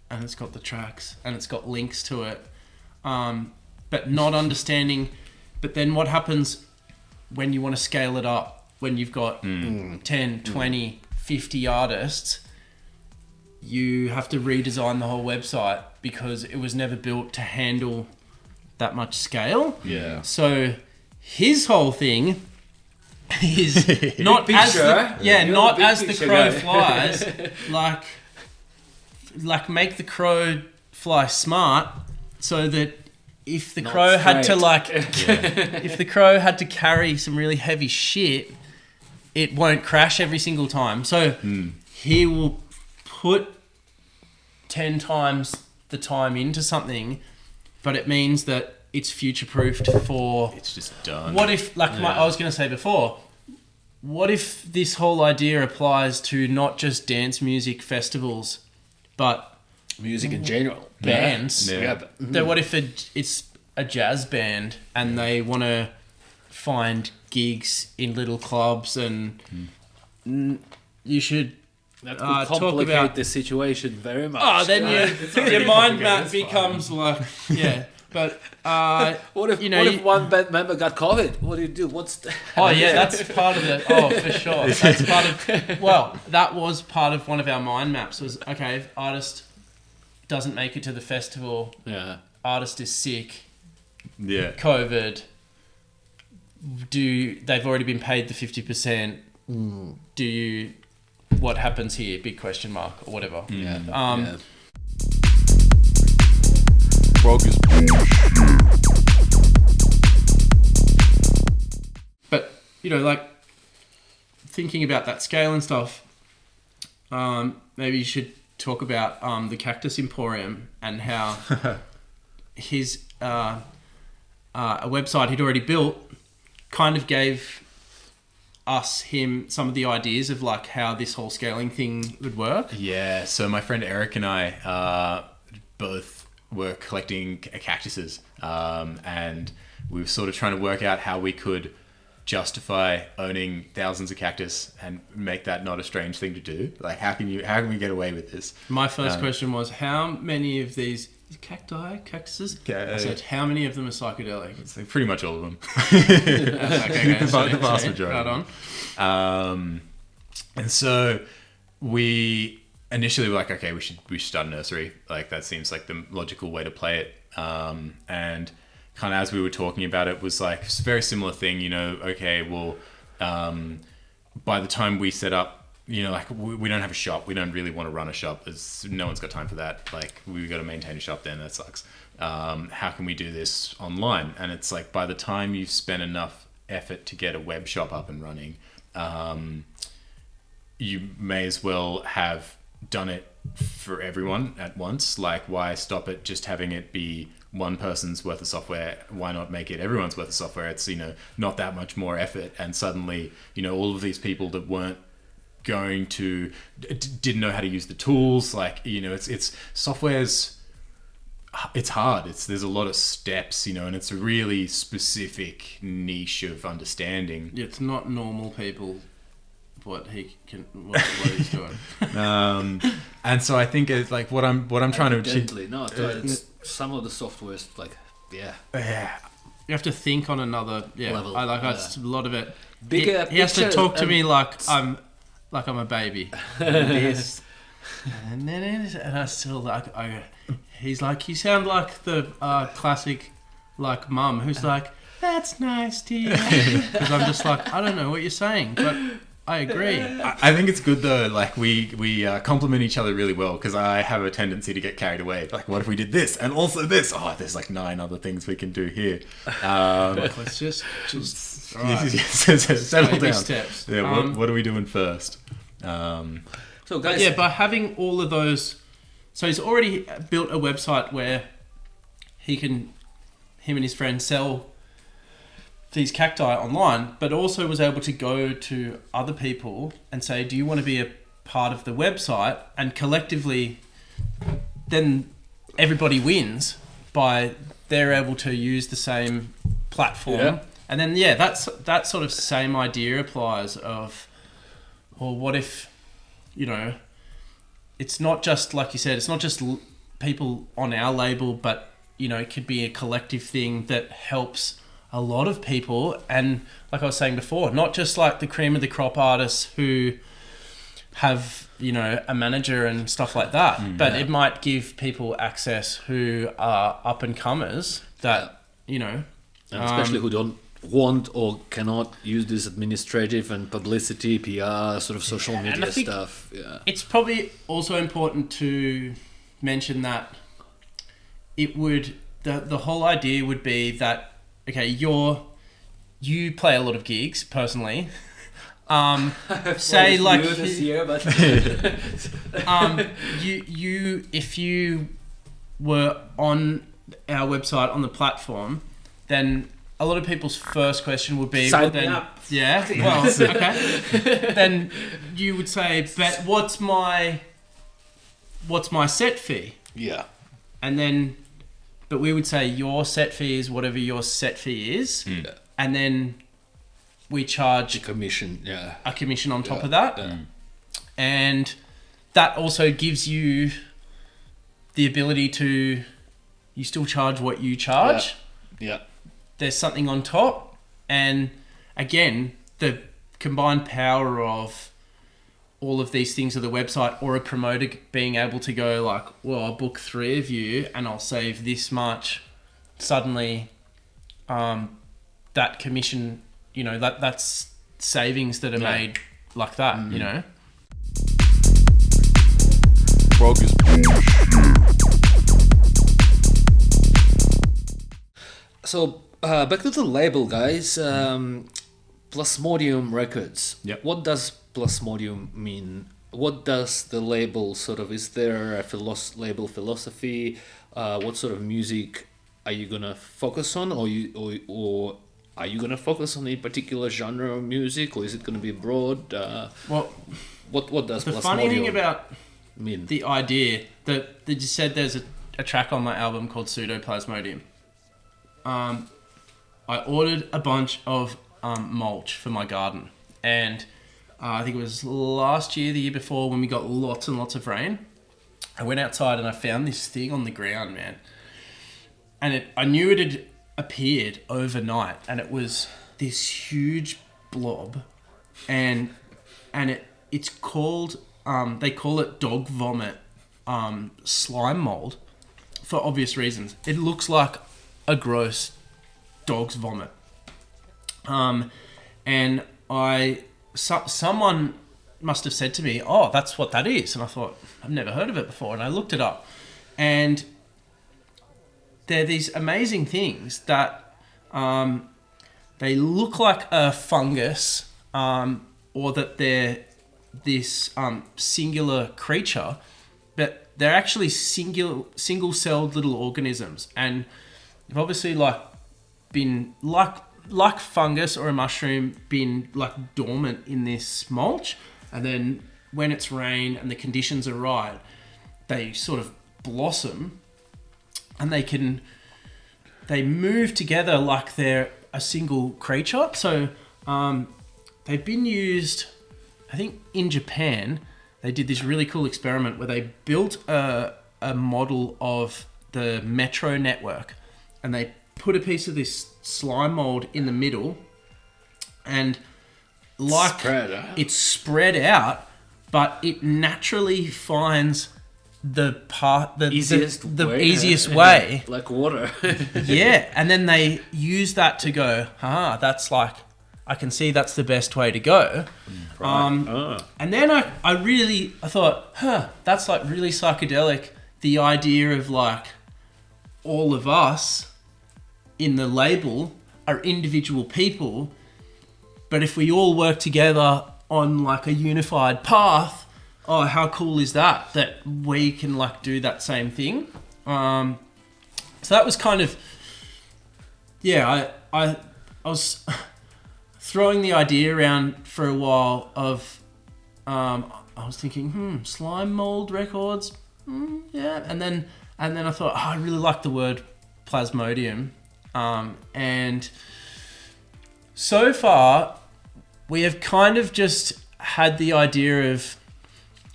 and it's got the tracks and it's got links to it, but not understanding. But then what happens when you want to scale it up, when you've got 10, 20, 50 artists? You have to redesign the whole website because it was never built to handle that much scale. Yeah. So his whole thing is not as the crow flies. like make the crow fly smart, so that if the crow had to if the crow had to carry some really heavy shit, it won't crash every single time. So he will put 10 times the time into something, but it means that it's future-proofed for... It's just done. What if, I was going to say before, what if this whole idea applies to not just dance music festivals, but... music in general. Bands. Yeah. So what if it's a jazz band and they want to find gigs in little clubs and you should... That could complicate the situation very much. Oh, then your mind map becomes like, But What if you know, what if one band member got COVID? What do you do? What's the... oh yeah, that's part of it. Oh, for sure. That's part of. Well, that was part of one of our mind maps. Was okay if artist doesn't make it to the festival. Yeah. Artist is sick. Yeah. COVID. They've already been paid the 50%? Do you? What happens here? Big question mark or whatever. Yeah. Yeah. PROG is bullshit. But you know, like thinking about that scale and stuff. Maybe you should talk about the Cactus Emporium and how his a website he'd already built kind of gave him some of the ideas of like how this whole scaling thing would work. Yeah, so my friend Eric and I both were collecting cactuses, and we were sort of trying to work out how we could justify owning thousands of cactus and make that not a strange thing to do. Like, how can we get away with this? My first question was, how many of these cactuses? I said, how many of them are psychedelic? It's like pretty much all of them. Okay, The vast majority. Right on. And so we initially were like, okay, we should start a nursery. Like, that seems like the logical way to play it. And kind of as we were talking about it, was like a very similar thing, you know, okay, well, by the time we set up, you know, like we don't have a shop. We don't really want to run a shop. No one's got time for that. Like, we've got to maintain a shop then. That sucks. How can we do this online? And it's like, by the time you've spent enough effort to get a web shop up and running, you may as well have done it for everyone at once. Like, why stop at just having it be one person's worth of software? Why not make it everyone's worth of software? It's, you know, not that much more effort. And suddenly, you know, all of these people that didn't know how to use the tools, like, you know, it's hard. There's a lot of steps, you know, and it's a really specific niche of understanding. Yeah, it's not normal people what he's doing. And so I think it's like what I'm trying to achieve. Evidently not. It's some of the software is like, You have to think on another level. That's a lot of it. Bigger he has to picture, talk to me like I'm a baby. This, and then and I still like he's like, you sound like the classic like mum who's like, that's nice to you. Because I'm just like, I don't know what you're saying, but I agree. I think it's good though. Like, we complement each other really well, because I have a tendency to get carried away. Like, what if we did this and also this? Oh, there's like 9 other things we can do here. Let's just all right. Settle Baby down. steps. Yeah, what are we doing first? so guys, by having all of those, so he's already built a website where him and his friends sell these cacti online, but also was able to go to other people and say, do you want to be a part of the website? And collectively, then everybody wins by they're able to use the same platform. Yeah. And then, that sort of same idea applies of, well, what if, you know, it's not just, like you said, it's not just people on our label, but, you know, it could be a collective thing that helps a lot of people. And like I was saying before, not just like the cream of the crop artists who have, you know, a manager and stuff like that, but it might give people access who are up and comers that, you know, and especially who don't want or cannot use this administrative and publicity, PR, sort of social media stuff. Yeah, it's probably also important to mention that it would the whole idea would be that, okay, you play a lot of gigs personally. Say like this year, but you if you were on our website on the platform, then a lot of people's first question would be, sign me up. Yeah, well, okay. Then you would say, but what's my set fee? Yeah. And then, but we would say your set fee is whatever your set fee is. And then we charge a commission on top of that. Yeah. And that also gives you the ability to, you still charge what you charge. Yeah. There's something on top, and again, the combined power of all of these things of the website, or a promoter being able to go like, well, I'll book 3 of you and I'll save this much. Suddenly, that commission, you know, that's savings that are made like that, you know. PROG is bullshit. So back to the label, guys. Plasmodium Records. Yep. What does Plasmodium mean? What does the label sort of? Is there a label philosophy? What sort of music are you gonna focus on, or are you gonna focus on a particular genre of music, or is it gonna be broad? Well, what does the Plasmodium funny thing about mean? the idea that you said there's a track on my album called Pseudoplasmodium. I ordered a bunch of mulch for my garden, and I think it was last year, the year before, when we got lots and lots of rain. I went outside and I found this thing on the ground, man, and I knew it had appeared overnight, and it was this huge blob, and it's called they call it dog vomit slime mold for obvious reasons. It looks like a gross dog's vomit. And someone must have said to me, oh, that's what that is. And I thought, I've never heard of it before. And I looked it up. And they're these amazing things that they look like a fungus, or that they're this singular creature, but they're actually single-celled little organisms. And they've obviously been like fungus or a mushroom, been like dormant in this mulch, and then when it's rain and the conditions are right, they sort of blossom, and they move together like they're a single creature. So they've been used, I think in Japan. They did this really cool experiment where they built a model of the metro network, and they put a piece of this slime mold in the middle, and it's spread out, but it naturally finds the easiest way. Like water. Yeah, and then they use that to go, that's like, I can see that's the best way to go. Right. And then I thought, that's like really psychedelic. The idea of like all of us in the label are individual people, but if we all work together on like a unified path, oh, how cool is that we can like do that same thing. So that was kind of, I was throwing the idea around for a while of, I was thinking, slime mold records, yeah, and then I thought, I really like the word plasmodium, and so far we have kind of just had the idea of,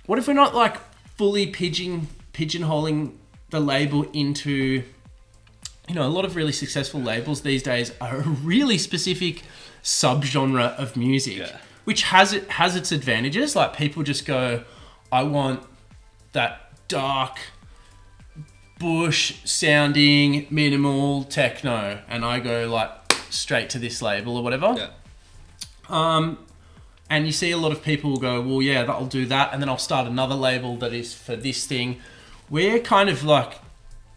what if we're not like fully pigeonholing the label into, you know, a lot of really successful labels these days are a really specific subgenre of music, which has its advantages. Like people just go, I want that dark bush sounding minimal techno, and I go like straight to this label or whatever. And you see a lot of people go, well, yeah, I'll do that, and then I'll start another label that is for this thing. We're kind of like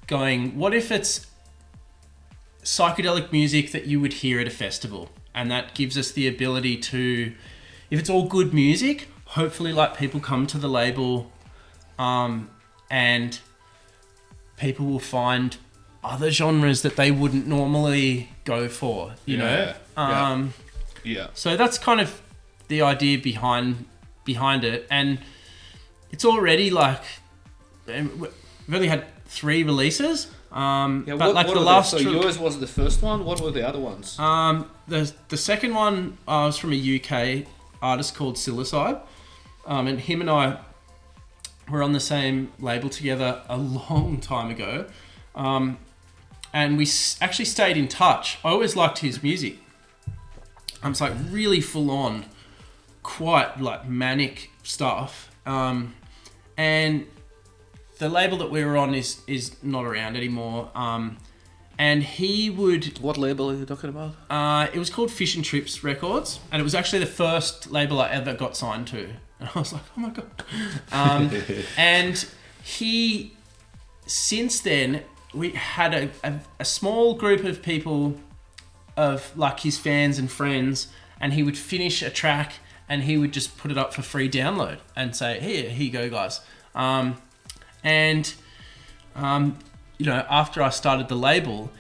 going, what if it's psychedelic music that you would hear at a festival? And that gives us the ability to, if it's all good music, hopefully like people come to the label, and people will find other genres that they wouldn't normally go for, you know? So that's kind of the idea behind it. And it's already like, we've only had 3 releases. But like the last... So yours was the first one? What were the other ones? The second one was from a UK artist called Psilocybe. And him and I were on the same label together a long time ago. and we actually stayed in touch. I always liked his music. It's like really full on, quite like manic stuff. And the label that we were on is not around anymore. And he would... What label are you talking about? It was called Fish and Chips Records, and it was actually the first label I ever got signed to. And I was like, oh my God. And he, since then, we had a small group of people of like his fans and friends, and he would finish a track and he would just put it up for free download and say, here you go, guys. You know, after I started the label,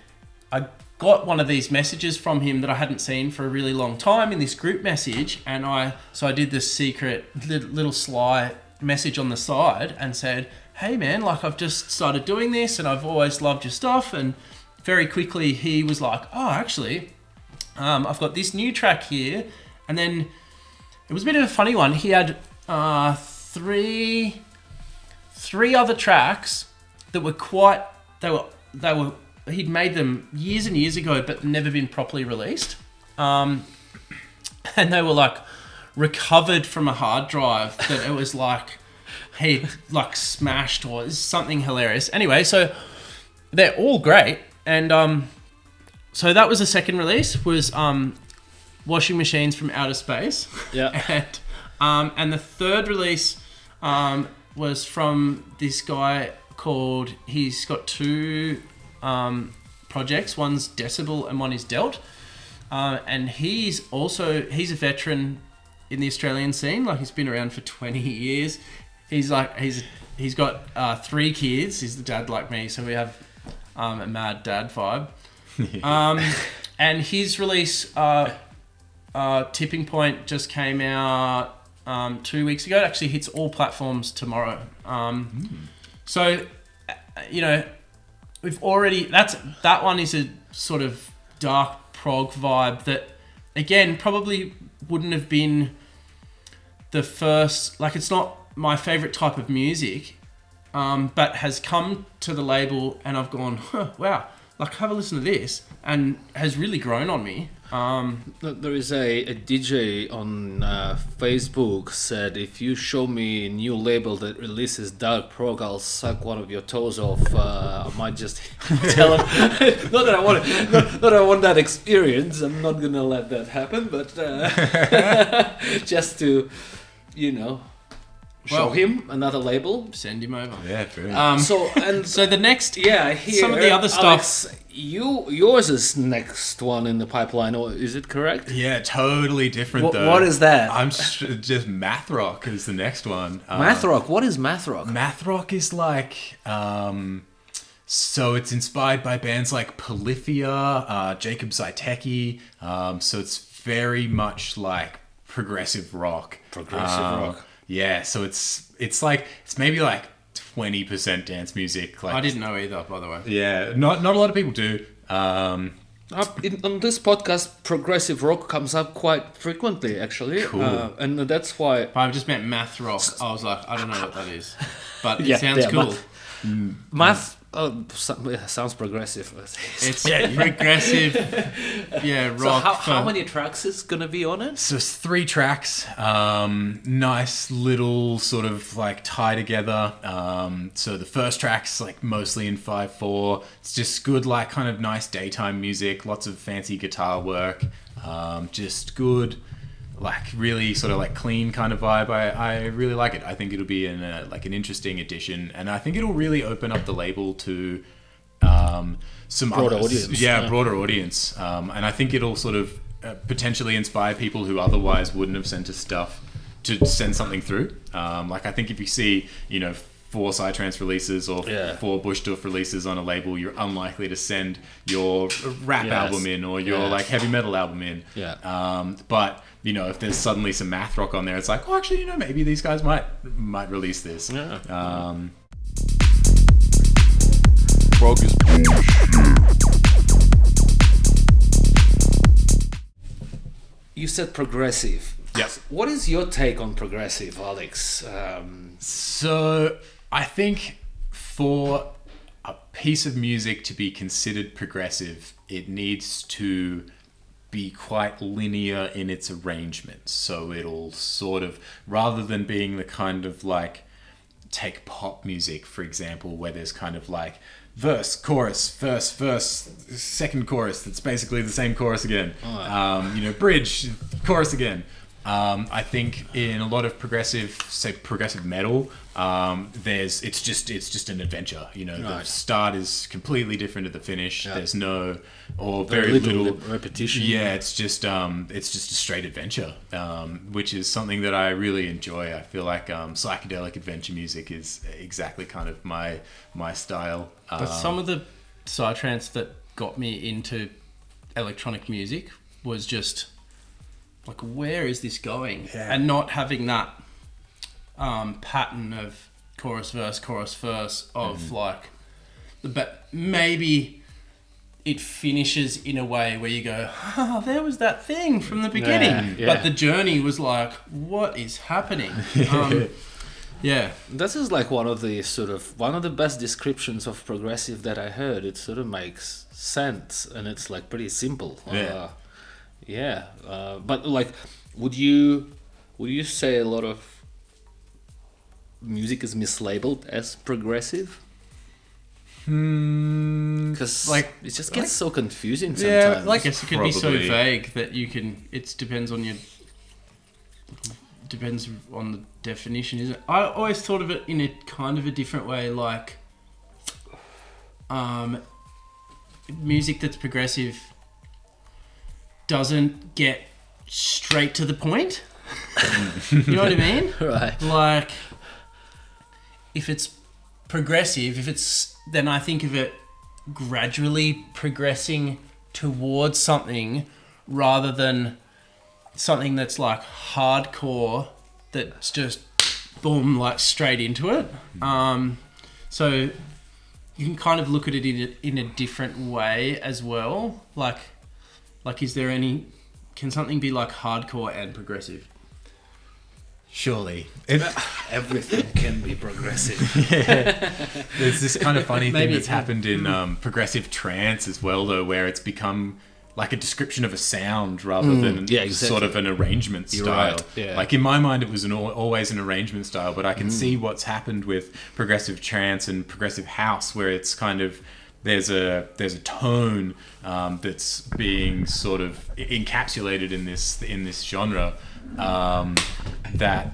I got one of these messages from him that I hadn't seen for a really long time in this group message. And I did this secret little sly message on the side and said, hey man, like I've just started doing this and I've always loved your stuff. And very quickly he was like, oh, actually, I've got this new track here. And then it was a bit of a funny one. He had three other tracks that were he'd made them years and years ago, but never been properly released. And they were like recovered from a hard drive that it was like he'd like smashed or something hilarious. Anyway, so they're all great. And so that was the second release, was Washing Machines from Outer Space. Yeah. And the third release was from this guy called, he's got two projects. One's Decibel and one is Delt. And he's a veteran in the Australian scene. Like he's been around for 20 years. He's got 3 kids. He's the dad like me. So we have a mad dad vibe. And his release, Tipping Point, just came out 2 weeks ago. It actually hits all platforms tomorrow. So, you know, we've already... That one is a sort of dark prog vibe that, again, probably wouldn't have been the first... Like, it's not my favourite type of music, but has come to the label and I've gone, wow, like, have a listen to this, and has really grown on me. There is a DJ on Facebook said, if you show me a new label that releases dark prog, I'll suck one of your toes off. I might just tell him, not that I want that experience, I'm not gonna let that happen, but just to, you know, show him another label. Send him over. Yeah, brilliant. So the next... Yeah, here, some of the other Alex, stuff... yours is next one in the pipeline, or is it correct? Yeah, totally different though. What is that? I'm just math rock is the next one. Math rock. What is math rock? Math rock is like, so it's inspired by bands like Polyphia, Jacob Zaiteki. So it's very much like progressive rock. Rock. Yeah, so it's maybe like 20% dance music. Like, I didn't know either, by the way. Yeah, not a lot of people do. On this podcast, progressive rock comes up quite frequently, actually. Cool. And that's why... I just meant math rock. I was like, I don't know what that is. But it sounds cool. Math sounds progressive. It's progressive, rock. So how many tracks is going to be on it? So it's 3 tracks. Nice little sort of like tie together. So the first track's like mostly in 5/4. It's just good, like kind of nice daytime music. Lots of fancy guitar work. Just good, like really sort of like clean kind of vibe. I really like it. I think it'll be an interesting addition, and I think it'll really open up the label to some broader others. audience. Yeah, broader audience. And I think it'll sort of potentially inspire people who otherwise wouldn't have sent us stuff to send something through. Like I think if you see, 4 Psytrance releases or 4 Bushduff releases on a label, you're unlikely to send your rap album in or your like heavy metal album in. Yeah. But if there's suddenly some math rock on there, it's like, oh, actually, maybe these guys might release this. PROG is bullshit. You said progressive. Yeah. What is your take on progressive, Alex? So I think a piece of music to be considered progressive, it needs to be quite linear in its arrangement. So it'll sort of, rather than being the kind of like, take pop music, for example, where there's kind of like verse, chorus, verse, second chorus, that's basically the same chorus again. Bridge, chorus again. I think in a lot of progressive metal, it's just an adventure. The start is completely different to the finish. Yeah. There's no, or very little repetition. Yeah, it's just a straight adventure, which is something that I really enjoy. I feel like psychedelic adventure music is exactly kind of my style. But some of the psytrance that got me into electronic music was just like, where is this going? Yeah. And not having that pattern of chorus verse of like, but maybe it finishes in a way where you go, there was that thing from the beginning. Yeah. But the journey was like, what is happening? Yeah. This is like one of the best descriptions of progressive that I heard. It sort of makes sense, and it's like pretty simple. But like, would you say a lot of music is mislabeled as progressive? Because like it just gets so confusing sometimes. Yeah, I guess it could be so vague that you can. It depends on the definition, isn't it? I always thought of it in a kind of a different way, like music that's progressive doesn't get straight to the point. You know what I mean? Right. Like, if it's progressive, then I think of it gradually progressing towards something rather than something that's like hardcore that's just boom, like straight into it. So you can kind of look at it in a different way as well. Like can something be like hardcore and progressive? Surely. Everything can be progressive. Yeah. There's this kind of funny thing that's happened in progressive trance as well, though, where it's become like a description of a sound rather than sort of an arrangement style. Right. Yeah. Like in my mind, it was always an arrangement style, but I can see what's happened with progressive trance and progressive house, where it's kind of there's a tone that's being sort of encapsulated in this genre. That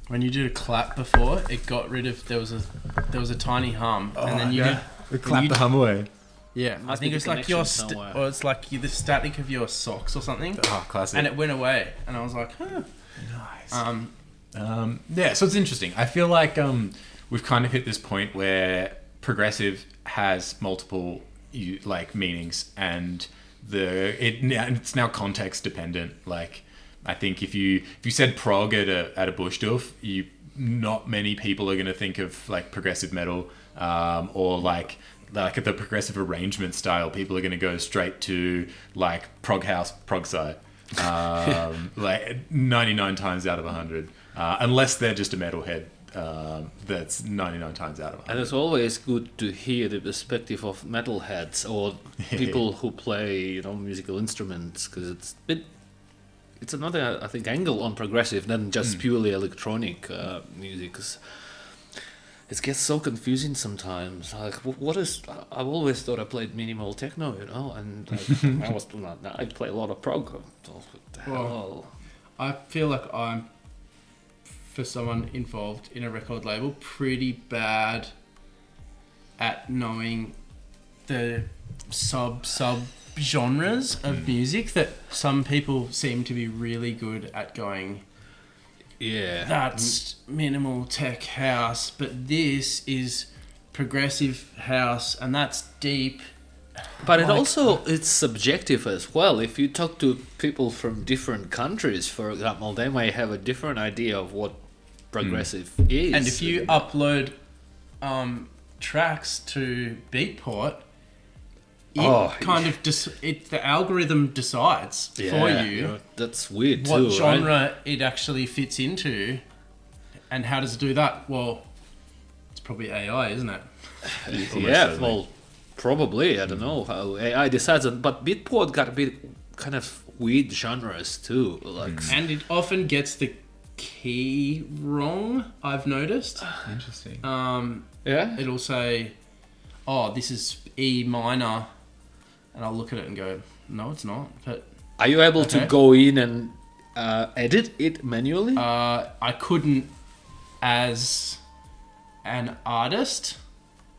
when you did a clap before, it got rid of there was a tiny hum, and then you clap the hum away. Yeah, I think it's like or it's like the static of your socks or something. Oh, classic! And it went away, and I was like, nice. So it's interesting. I feel like we've kind of hit this point where progressive has multiple meanings, and it's now context dependent. Like, I think if you said prog at a bush doof, not many people are going to think of like progressive metal or like the progressive arrangement style. People are going to go straight to like prog house, prog sci, like 99 times out of 100, unless they're just a metalhead. That's 99 times out of 100. And it's always good to hear the perspective of metalheads or people who play musical instruments, because it's another, I think, angle on progressive than just purely electronic music. 'Cause it gets so confusing sometimes. Like, what is? I've always thought I played minimal techno, and I play a lot of prog. What the hell? I feel like I'm, for someone involved in a record label, pretty bad at knowing the sub genres of music that some people seem to be really good at going, that's minimal tech house, but this is progressive house, and that's deep. But it's subjective as well. If you talk to people from different countries, for example, they may have a different idea of what progressive is. And if you upload tracks to Beatport, the algorithm decides for you. That's weird what too. What genre it actually fits into, and how does it do that? Well, it's probably AI, isn't it? Yeah, well, probably. I don't know how AI decides on, but Beatport got a bit kind of weird genres too. Like, And it often gets the key wrong, I've noticed. Interesting. yeah, It'll say, oh, this is E minor, and I'll look at it and go, no, it's not. But are you able to Okay. go in and edit it manually? I couldn't as an artist,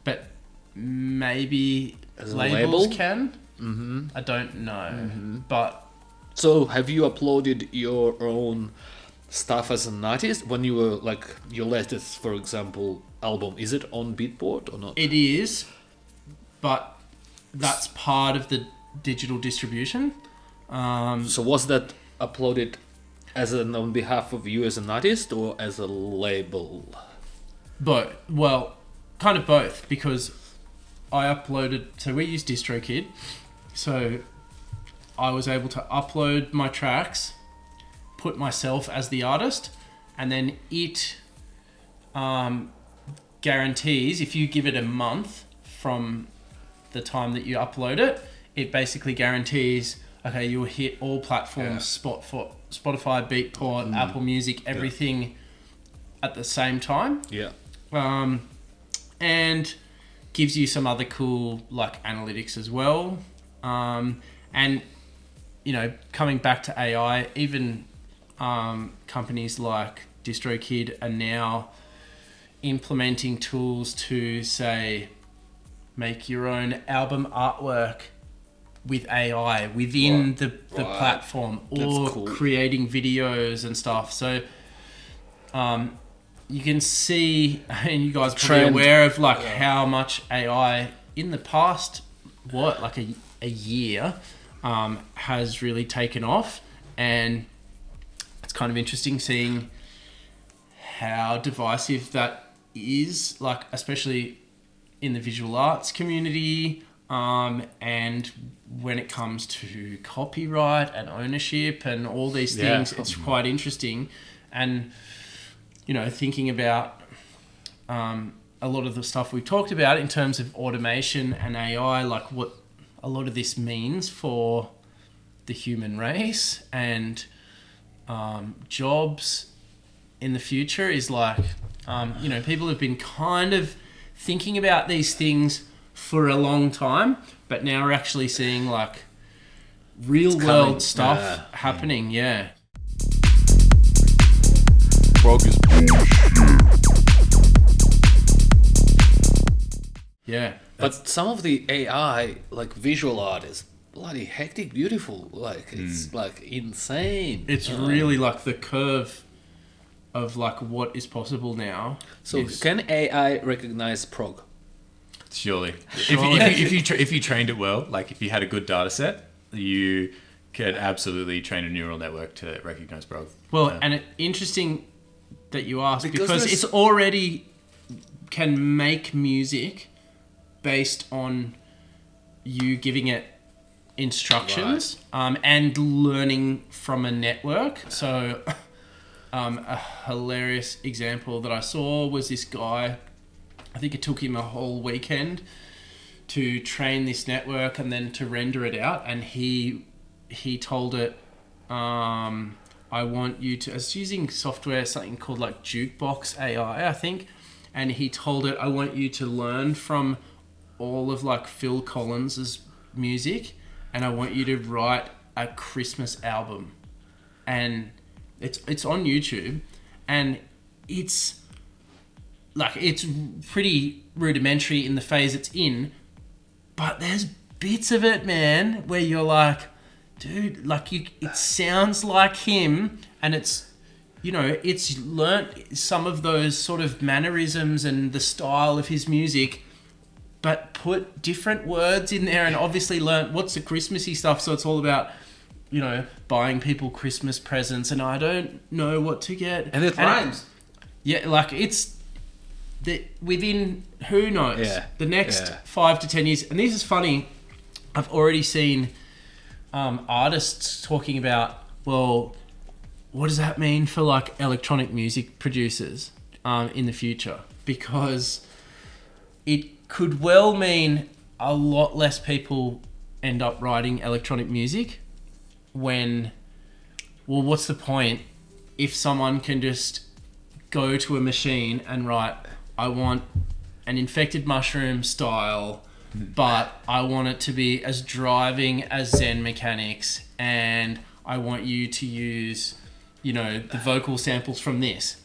but maybe As a labels label? can. Mm-hmm. I don't know, but So have you uploaded your own stuff as an artist when you were like your latest, for example, album? Is it on Beatport or not? it is. But that's part of the digital distribution. So was that uploaded as an on behalf of you as an artist or as a label? But well, kind of both, because I uploaded. So we use DistroKid, so I was able to upload my tracks, put myself as the artist, and then it guarantees if you give it a month from the time that you upload it, it basically guarantees, okay, you'll hit all platforms, Spotify, Beatport, Apple Music, everything at the same time. Yeah. And gives you some other cool like analytics as well. And you know, coming back to AI, even companies like DistroKid are now implementing tools to say make your own album artwork with AI within the platform, or cool. creating videos and stuff. So you can see, and you guys are probably Trend. aware of like how much AI in the past, like a year, has really taken off, and it's kind of interesting seeing how divisive that is, like especially in the visual arts community, and when it comes to copyright and ownership and all these things. It's quite interesting. And you know, thinking about a lot of the stuff we've talked about in terms of automation and AI, like what a lot of this means for the human race and jobs in the future is like, you know, people have been kind of thinking about these things for a long time, but now we're actually seeing like real world stuff happening. Yeah. PROG is bullshit. Yeah. But some of the AI, like visual art, is bloody hectic, beautiful. Like it's like insane. It's really like the curve of like what is possible now. So is- can AI recognize prog? Surely. Surely. If you trained it well, like if you had a good data set, you could absolutely train a neural network to recognize prog. Well, and it, interesting that you ask, Because because there's- it's already can make music based on you giving it instructions, and learning from a network. So a hilarious example that I saw was this guy, I think it took him a whole weekend to train this network and then to render it out, and he told it, I want you to, it's using software, something called like Jukebox AI, I think, and he told it, I want you to learn from all of like Phil Collins's music, and I want you to write a Christmas album. And it's on YouTube, and it's like, it's pretty rudimentary in the phase it's in, but there's bits of it, man, where you're like, dude, like it sounds like him, and it's, you know, it's learnt some of those sort of mannerisms and the style of his music, but put different words in there, and obviously learnt what's the Christmassy stuff. So it's all about, you know, buying people Christmas presents, and I don't know what to get. And it rhymes. Yeah, like it's within, who knows, the next 5 to 10 years. And this is funny, I've already seen artists talking about, well, what does that mean for like electronic music producers in the future? Because it could well mean a lot less people end up writing electronic music when, well, what's the point if someone can just go to a machine and write, I want an infected mushroom style, but I want it to be as driving as Zen Mechanics, and I want you to use, you know, the vocal samples from this.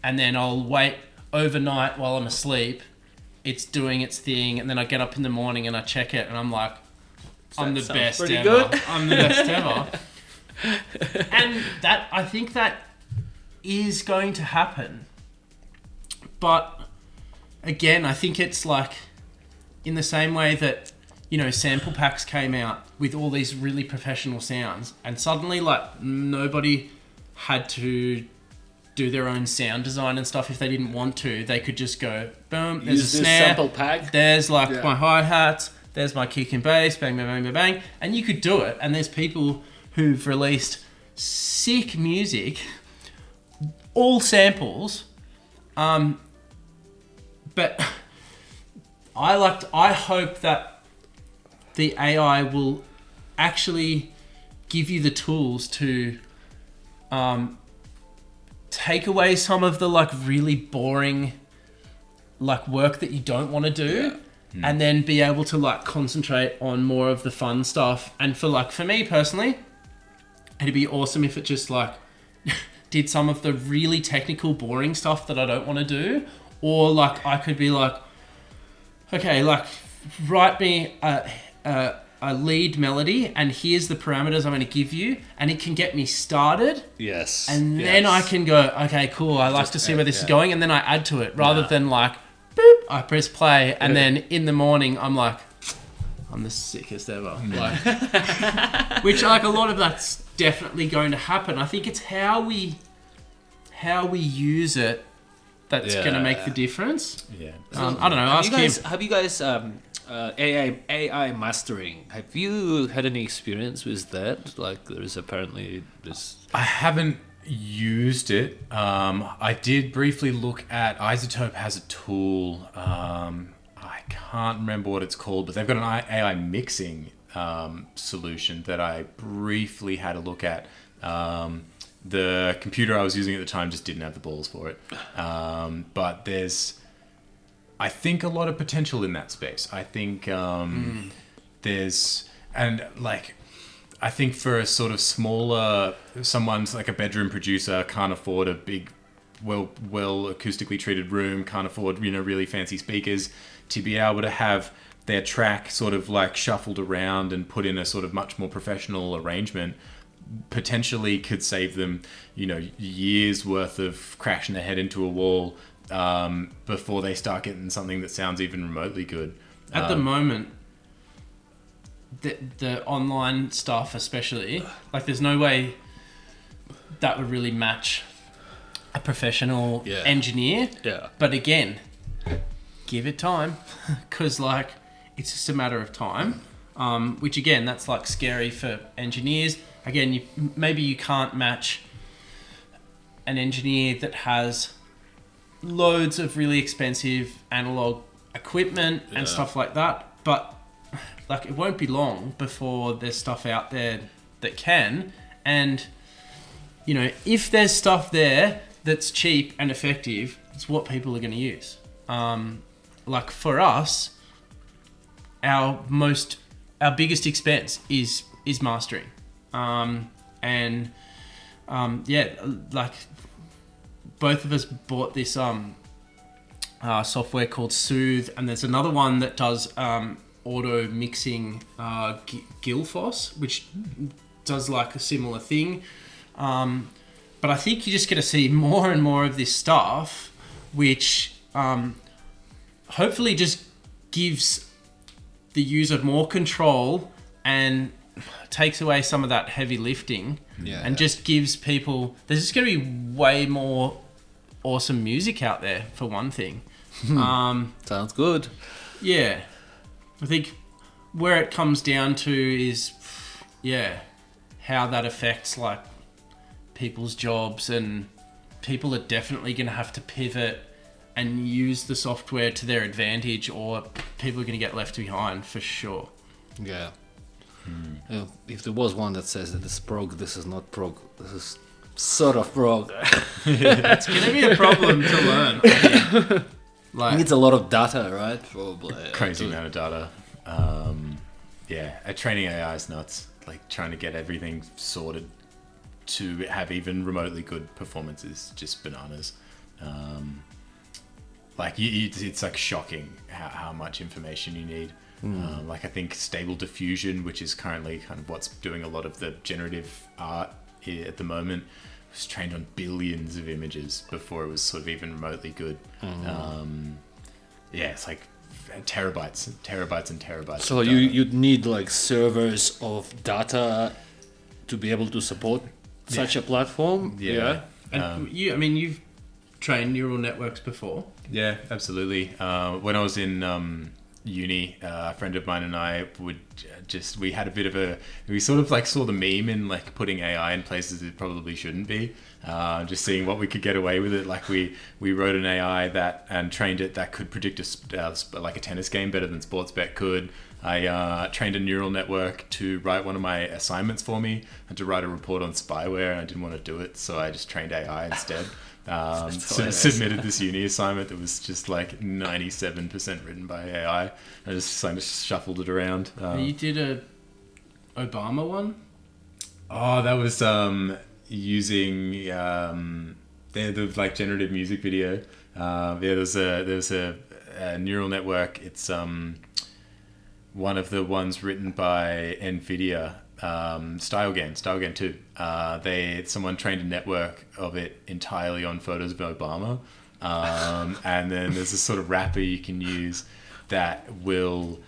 And then I'll wait overnight while I'm asleep. It's doing its thing, and then I get up in the morning and I check it, and I'm like, I'm the best ever. Good. I'm the best ever. And that, I think that is going to happen. But again, I think it's like in the same way that, you know, sample packs came out with all these really professional sounds, and suddenly like nobody had to do their own sound design and stuff if they didn't want to. They could just go, boom, there's Use a this snare, sample pack. there's like my hi-hats, there's my kick and bass, bang, bang, bang, bang, bang. And you could do it. And there's people who've released sick music, all samples. But I hope that the AI will actually give you the tools to take away some of the like really boring like work that you don't want to do, and then be able to like concentrate on more of the fun stuff. And for me personally, it'd be awesome if it just like did some of the really technical boring stuff that I don't want to do, or like I could be like, okay, like write me a lead melody, and here's the parameters I'm going to give you, and it can get me started. Yes. And then I can go, okay, cool, I like to see where this is going, and then I add to it, rather than like, boop, I press play, and then in the morning I'm like, I'm the sickest ever. Like, which like a lot of that's definitely going to happen. I think it's how we use it that's going to make the difference. Yeah. I don't know. Have you guys AI mastering? Have you had any experience with that? Like, there's apparently this. I haven't used it. I did briefly look at Isotope has a tool. I can't remember what it's called, but they've got an AI mixing solution that I briefly had a look at. The computer I was using at the time just didn't have the balls for it. But there's, I think, a lot of potential in that space. I think there's, and like, I think for a sort of smaller, someone's like a bedroom producer, can't afford a big, well acoustically treated room, can't afford, you know, really fancy speakers, to be able to have their track sort of like shuffled around and put in a sort of much more professional arrangement, potentially could save them, you know, years worth of crashing their head into a wall before they start getting something that sounds even remotely good. At the moment, the online stuff especially, like there's no way that would really match a professional engineer. Yeah. But again, give it time, because like it's just a matter of time. Which again, that's like scary for engineers. Again, maybe you can't match an engineer that has loads of really expensive analog equipment and stuff like that. But like, it won't be long before there's stuff out there that can. And, you know, if there's stuff there that's cheap and effective, it's what people are going to use. Like for us, our biggest expense is mastering. Like both of us bought this software called Soothe, and there's another one that does auto mixing, Gilfoss, which does like a similar thing. But I think you're just going to see more and more of this stuff, which hopefully just gives the user more control and takes away some of that heavy lifting, and just gives people, there's just going to be way more awesome music out there, for one thing. Sounds good. Yeah. I think where it comes down to is, how that affects like people's jobs, and people are definitely going to have to pivot and use the software to their advantage, or people are going to get left behind for sure. Yeah. If there was one that says that it's prog, this is not prog. This is sort of prog. It's going to be a problem to learn. It Like, needs a lot of data, right? Probably. Crazy amount of data. Training AI is nuts. Like trying to get everything sorted to have even remotely good performance is just bananas. It's like shocking how much information you need. I think Stable Diffusion, which is currently kind of what's doing a lot of the generative art here at the moment, was trained on billions of images before it was sort of even remotely good. It's like terabytes and terabytes. So of data. you'd need like servers of data to be able to support such a platform. Yeah. and you've trained neural networks before. Yeah, absolutely. When I was in uni, a friend of mine and I we had a bit of we sort of like saw the meme in like putting AI in places it probably shouldn't be, just seeing what we could get away with it. Like we wrote an AI and trained it that could predict like a tennis game better than Sportsbet could. I trained a neural network to write one of my assignments for me and to write a report on spyware, and I didn't want to do it, so I just trained AI instead. Submitted this uni assignment that was just like 97% written by AI. I just kind of shuffled it around. You did a Obama one? Oh, that was using the like generative music video. There's a neural network. It's one of the ones written by NVIDIA. StyleGAN 2. Someone trained a network of it entirely on photos of Obama, and then there's a sort of wrapper you can use that will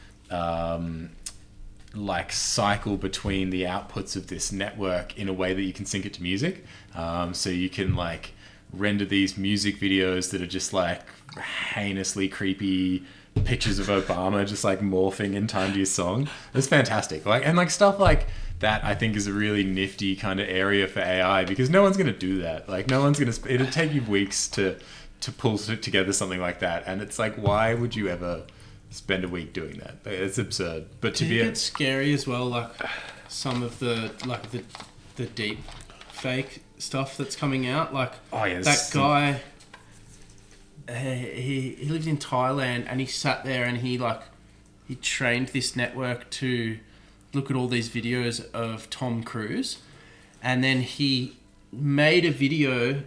like cycle between the outputs of this network in a way that you can sync it to music. So you can like render these music videos that are just like heinously creepy pictures of Obama just like morphing in time to your song. It's fantastic. Like stuff like that I think is a really nifty kind of area for AI, because no one's going to do that. Like no one's going to, it'll take you weeks to pull together something like that. And it's like, why would you ever spend a week doing that? It's absurd. But to be it's scary as well, like some of the deep fake stuff that's coming out. Like that guy, he lived in Thailand, and he sat there and he trained this network to look at all these videos of Tom Cruise, and then he made a video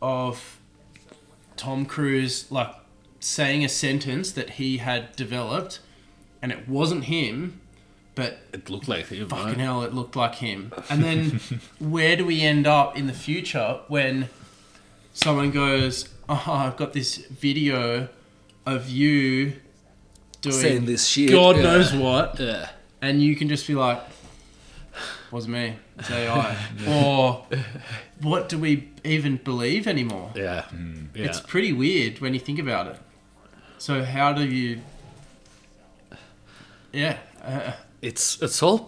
of Tom Cruise like saying a sentence that he had developed, and it wasn't him, but it looked like him. Fucking hell, it looked like him. And then where do we end up in the future when someone goes, "Oh, I've got this video of you doing saying this shit, God knows what," Yeah. and you can just be like, "Wasn't me, it's AI." Or what do we even believe anymore? Yeah. Yeah. It's pretty weird when you think about it. So how do you... Yeah. It's all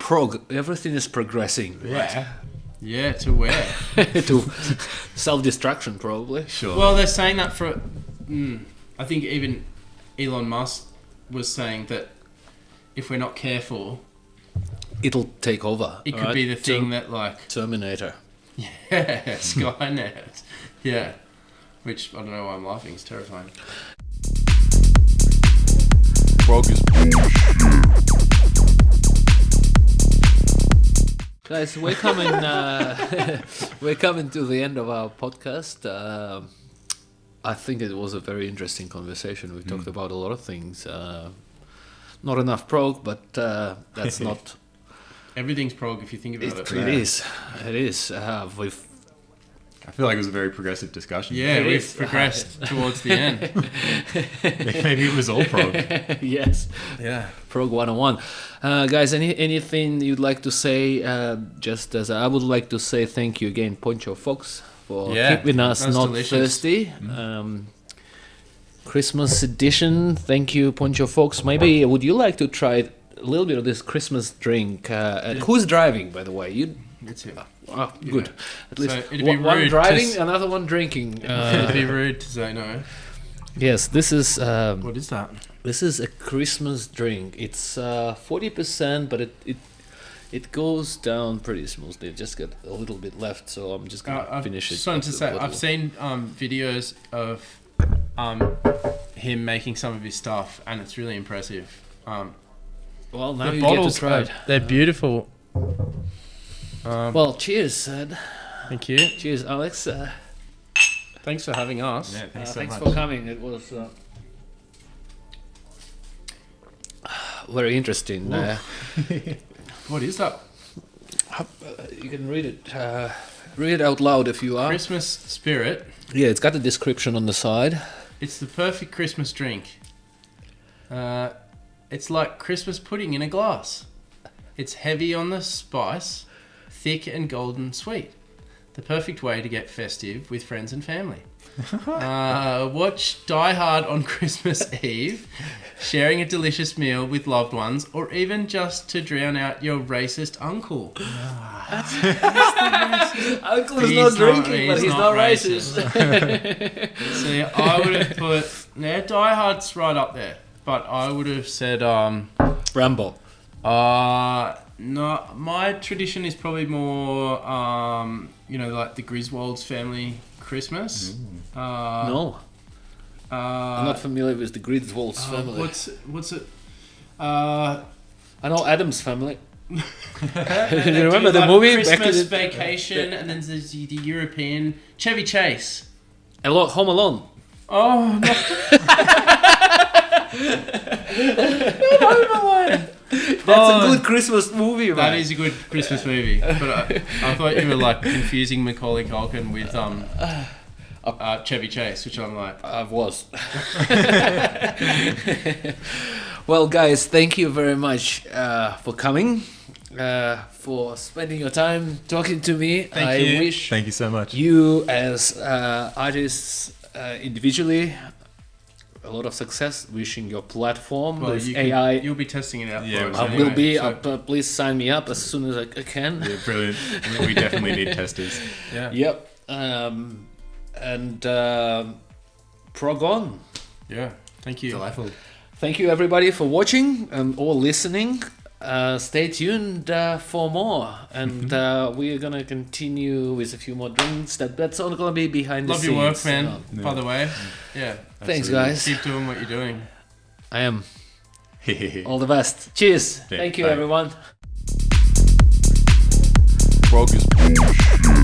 everything is progressing. Yeah. Yeah, to where? To self-destruction, probably. Sure. Well, they're saying that for... I think even Elon Musk was saying that if we're not careful, It'll take over. it could be the thing that like... Terminator. Yeah, Skynet. Yeah. Which, I don't know why I'm laughing, it's terrifying. PROG is bullshit. Guys, we're coming to the end of our podcast. I think it was a very interesting conversation. We talked about a lot of things. Not enough prog, but that's not... Everything's prog if you think about it. It is. It is. I feel like it was a very progressive discussion. Yeah, It we've is. progressed towards the end. Maybe it was all prog. Yes. Yeah. Prog 101. Guys, anything you'd like to say? Just as I would like to say thank you again, Poncho Fox, for keeping us that's not delicious. thirsty. Christmas edition. Thank you, Poncho Fox. Maybe would you like to try a little bit of this Christmas drink? Who's driving, by the way? You. It's him. Oh, good. At least So it'd be one rude driving, to another one drinking. It'd be rude to say no. Yes, this is What is that? this is a Christmas drink. It's 40%, but it goes down pretty smoothly. It just got a little bit left, so I'm just gonna finish it. Just wanted to up the say, bottle. I've seen videos of him making some of his stuff, and it's really impressive. Well, now The you get to bottles, try it. they're beautiful. Well, cheers, Ed. Thank you. Cheers, Alex. Thanks for having us. Yeah, thanks so Thanks much. for coming. It was very interesting. What is that? You can read it. Read it out loud if you are. Christmas spirit. Yeah, it's got the description on the side. It's the perfect Christmas drink. It's like Christmas pudding in a glass. It's heavy on the spice, thick and golden sweet. The perfect way to get festive with friends and family. Watch Die Hard on Christmas Eve, sharing a delicious meal with loved ones, or even just to drown out your racist uncle. Uncle is He's not not- drinking, but he's he's not not racist. See, I would have put... Now, Die Hard's right up there, but I would have said... Rambo. No, my tradition is probably more, like the Griswold's family Christmas. No, I'm not familiar with the Griswold's family. What's it? I know Adam's family. You remember the movie? Back in Christmas the- Vacation, and then there's the European Chevy Chase. Home Alone. Oh, no. Home Alone. That's a good Christmas movie, man. That is a good Christmas movie, but I thought you were like confusing Macaulay Culkin with Chevy Chase, which I'm like, I was. Well, guys, thank you very much for coming, for spending your time talking to me. I you. wish Thank you so much. you as artists individually a lot of success. Wishing your platform with AI. You'll be testing it out. Yeah, for us I anyway, will be. so- Please sign me up as soon as I can. Yeah, brilliant. We definitely need testers. yeah. Yep. Prog on. Yeah. Thank you. Delightful. Thank you everybody for watching and or listening. Stay tuned for more, and we're gonna continue with a few more drinks. That's all gonna be behind the Love scenes. your work, man. Yeah. By the way, yeah. Thanks, Absolutely. guys. Keep doing what you're doing. I am. All the best. Cheers. Yeah, Thank you, bye. everyone. Prog is bullshit.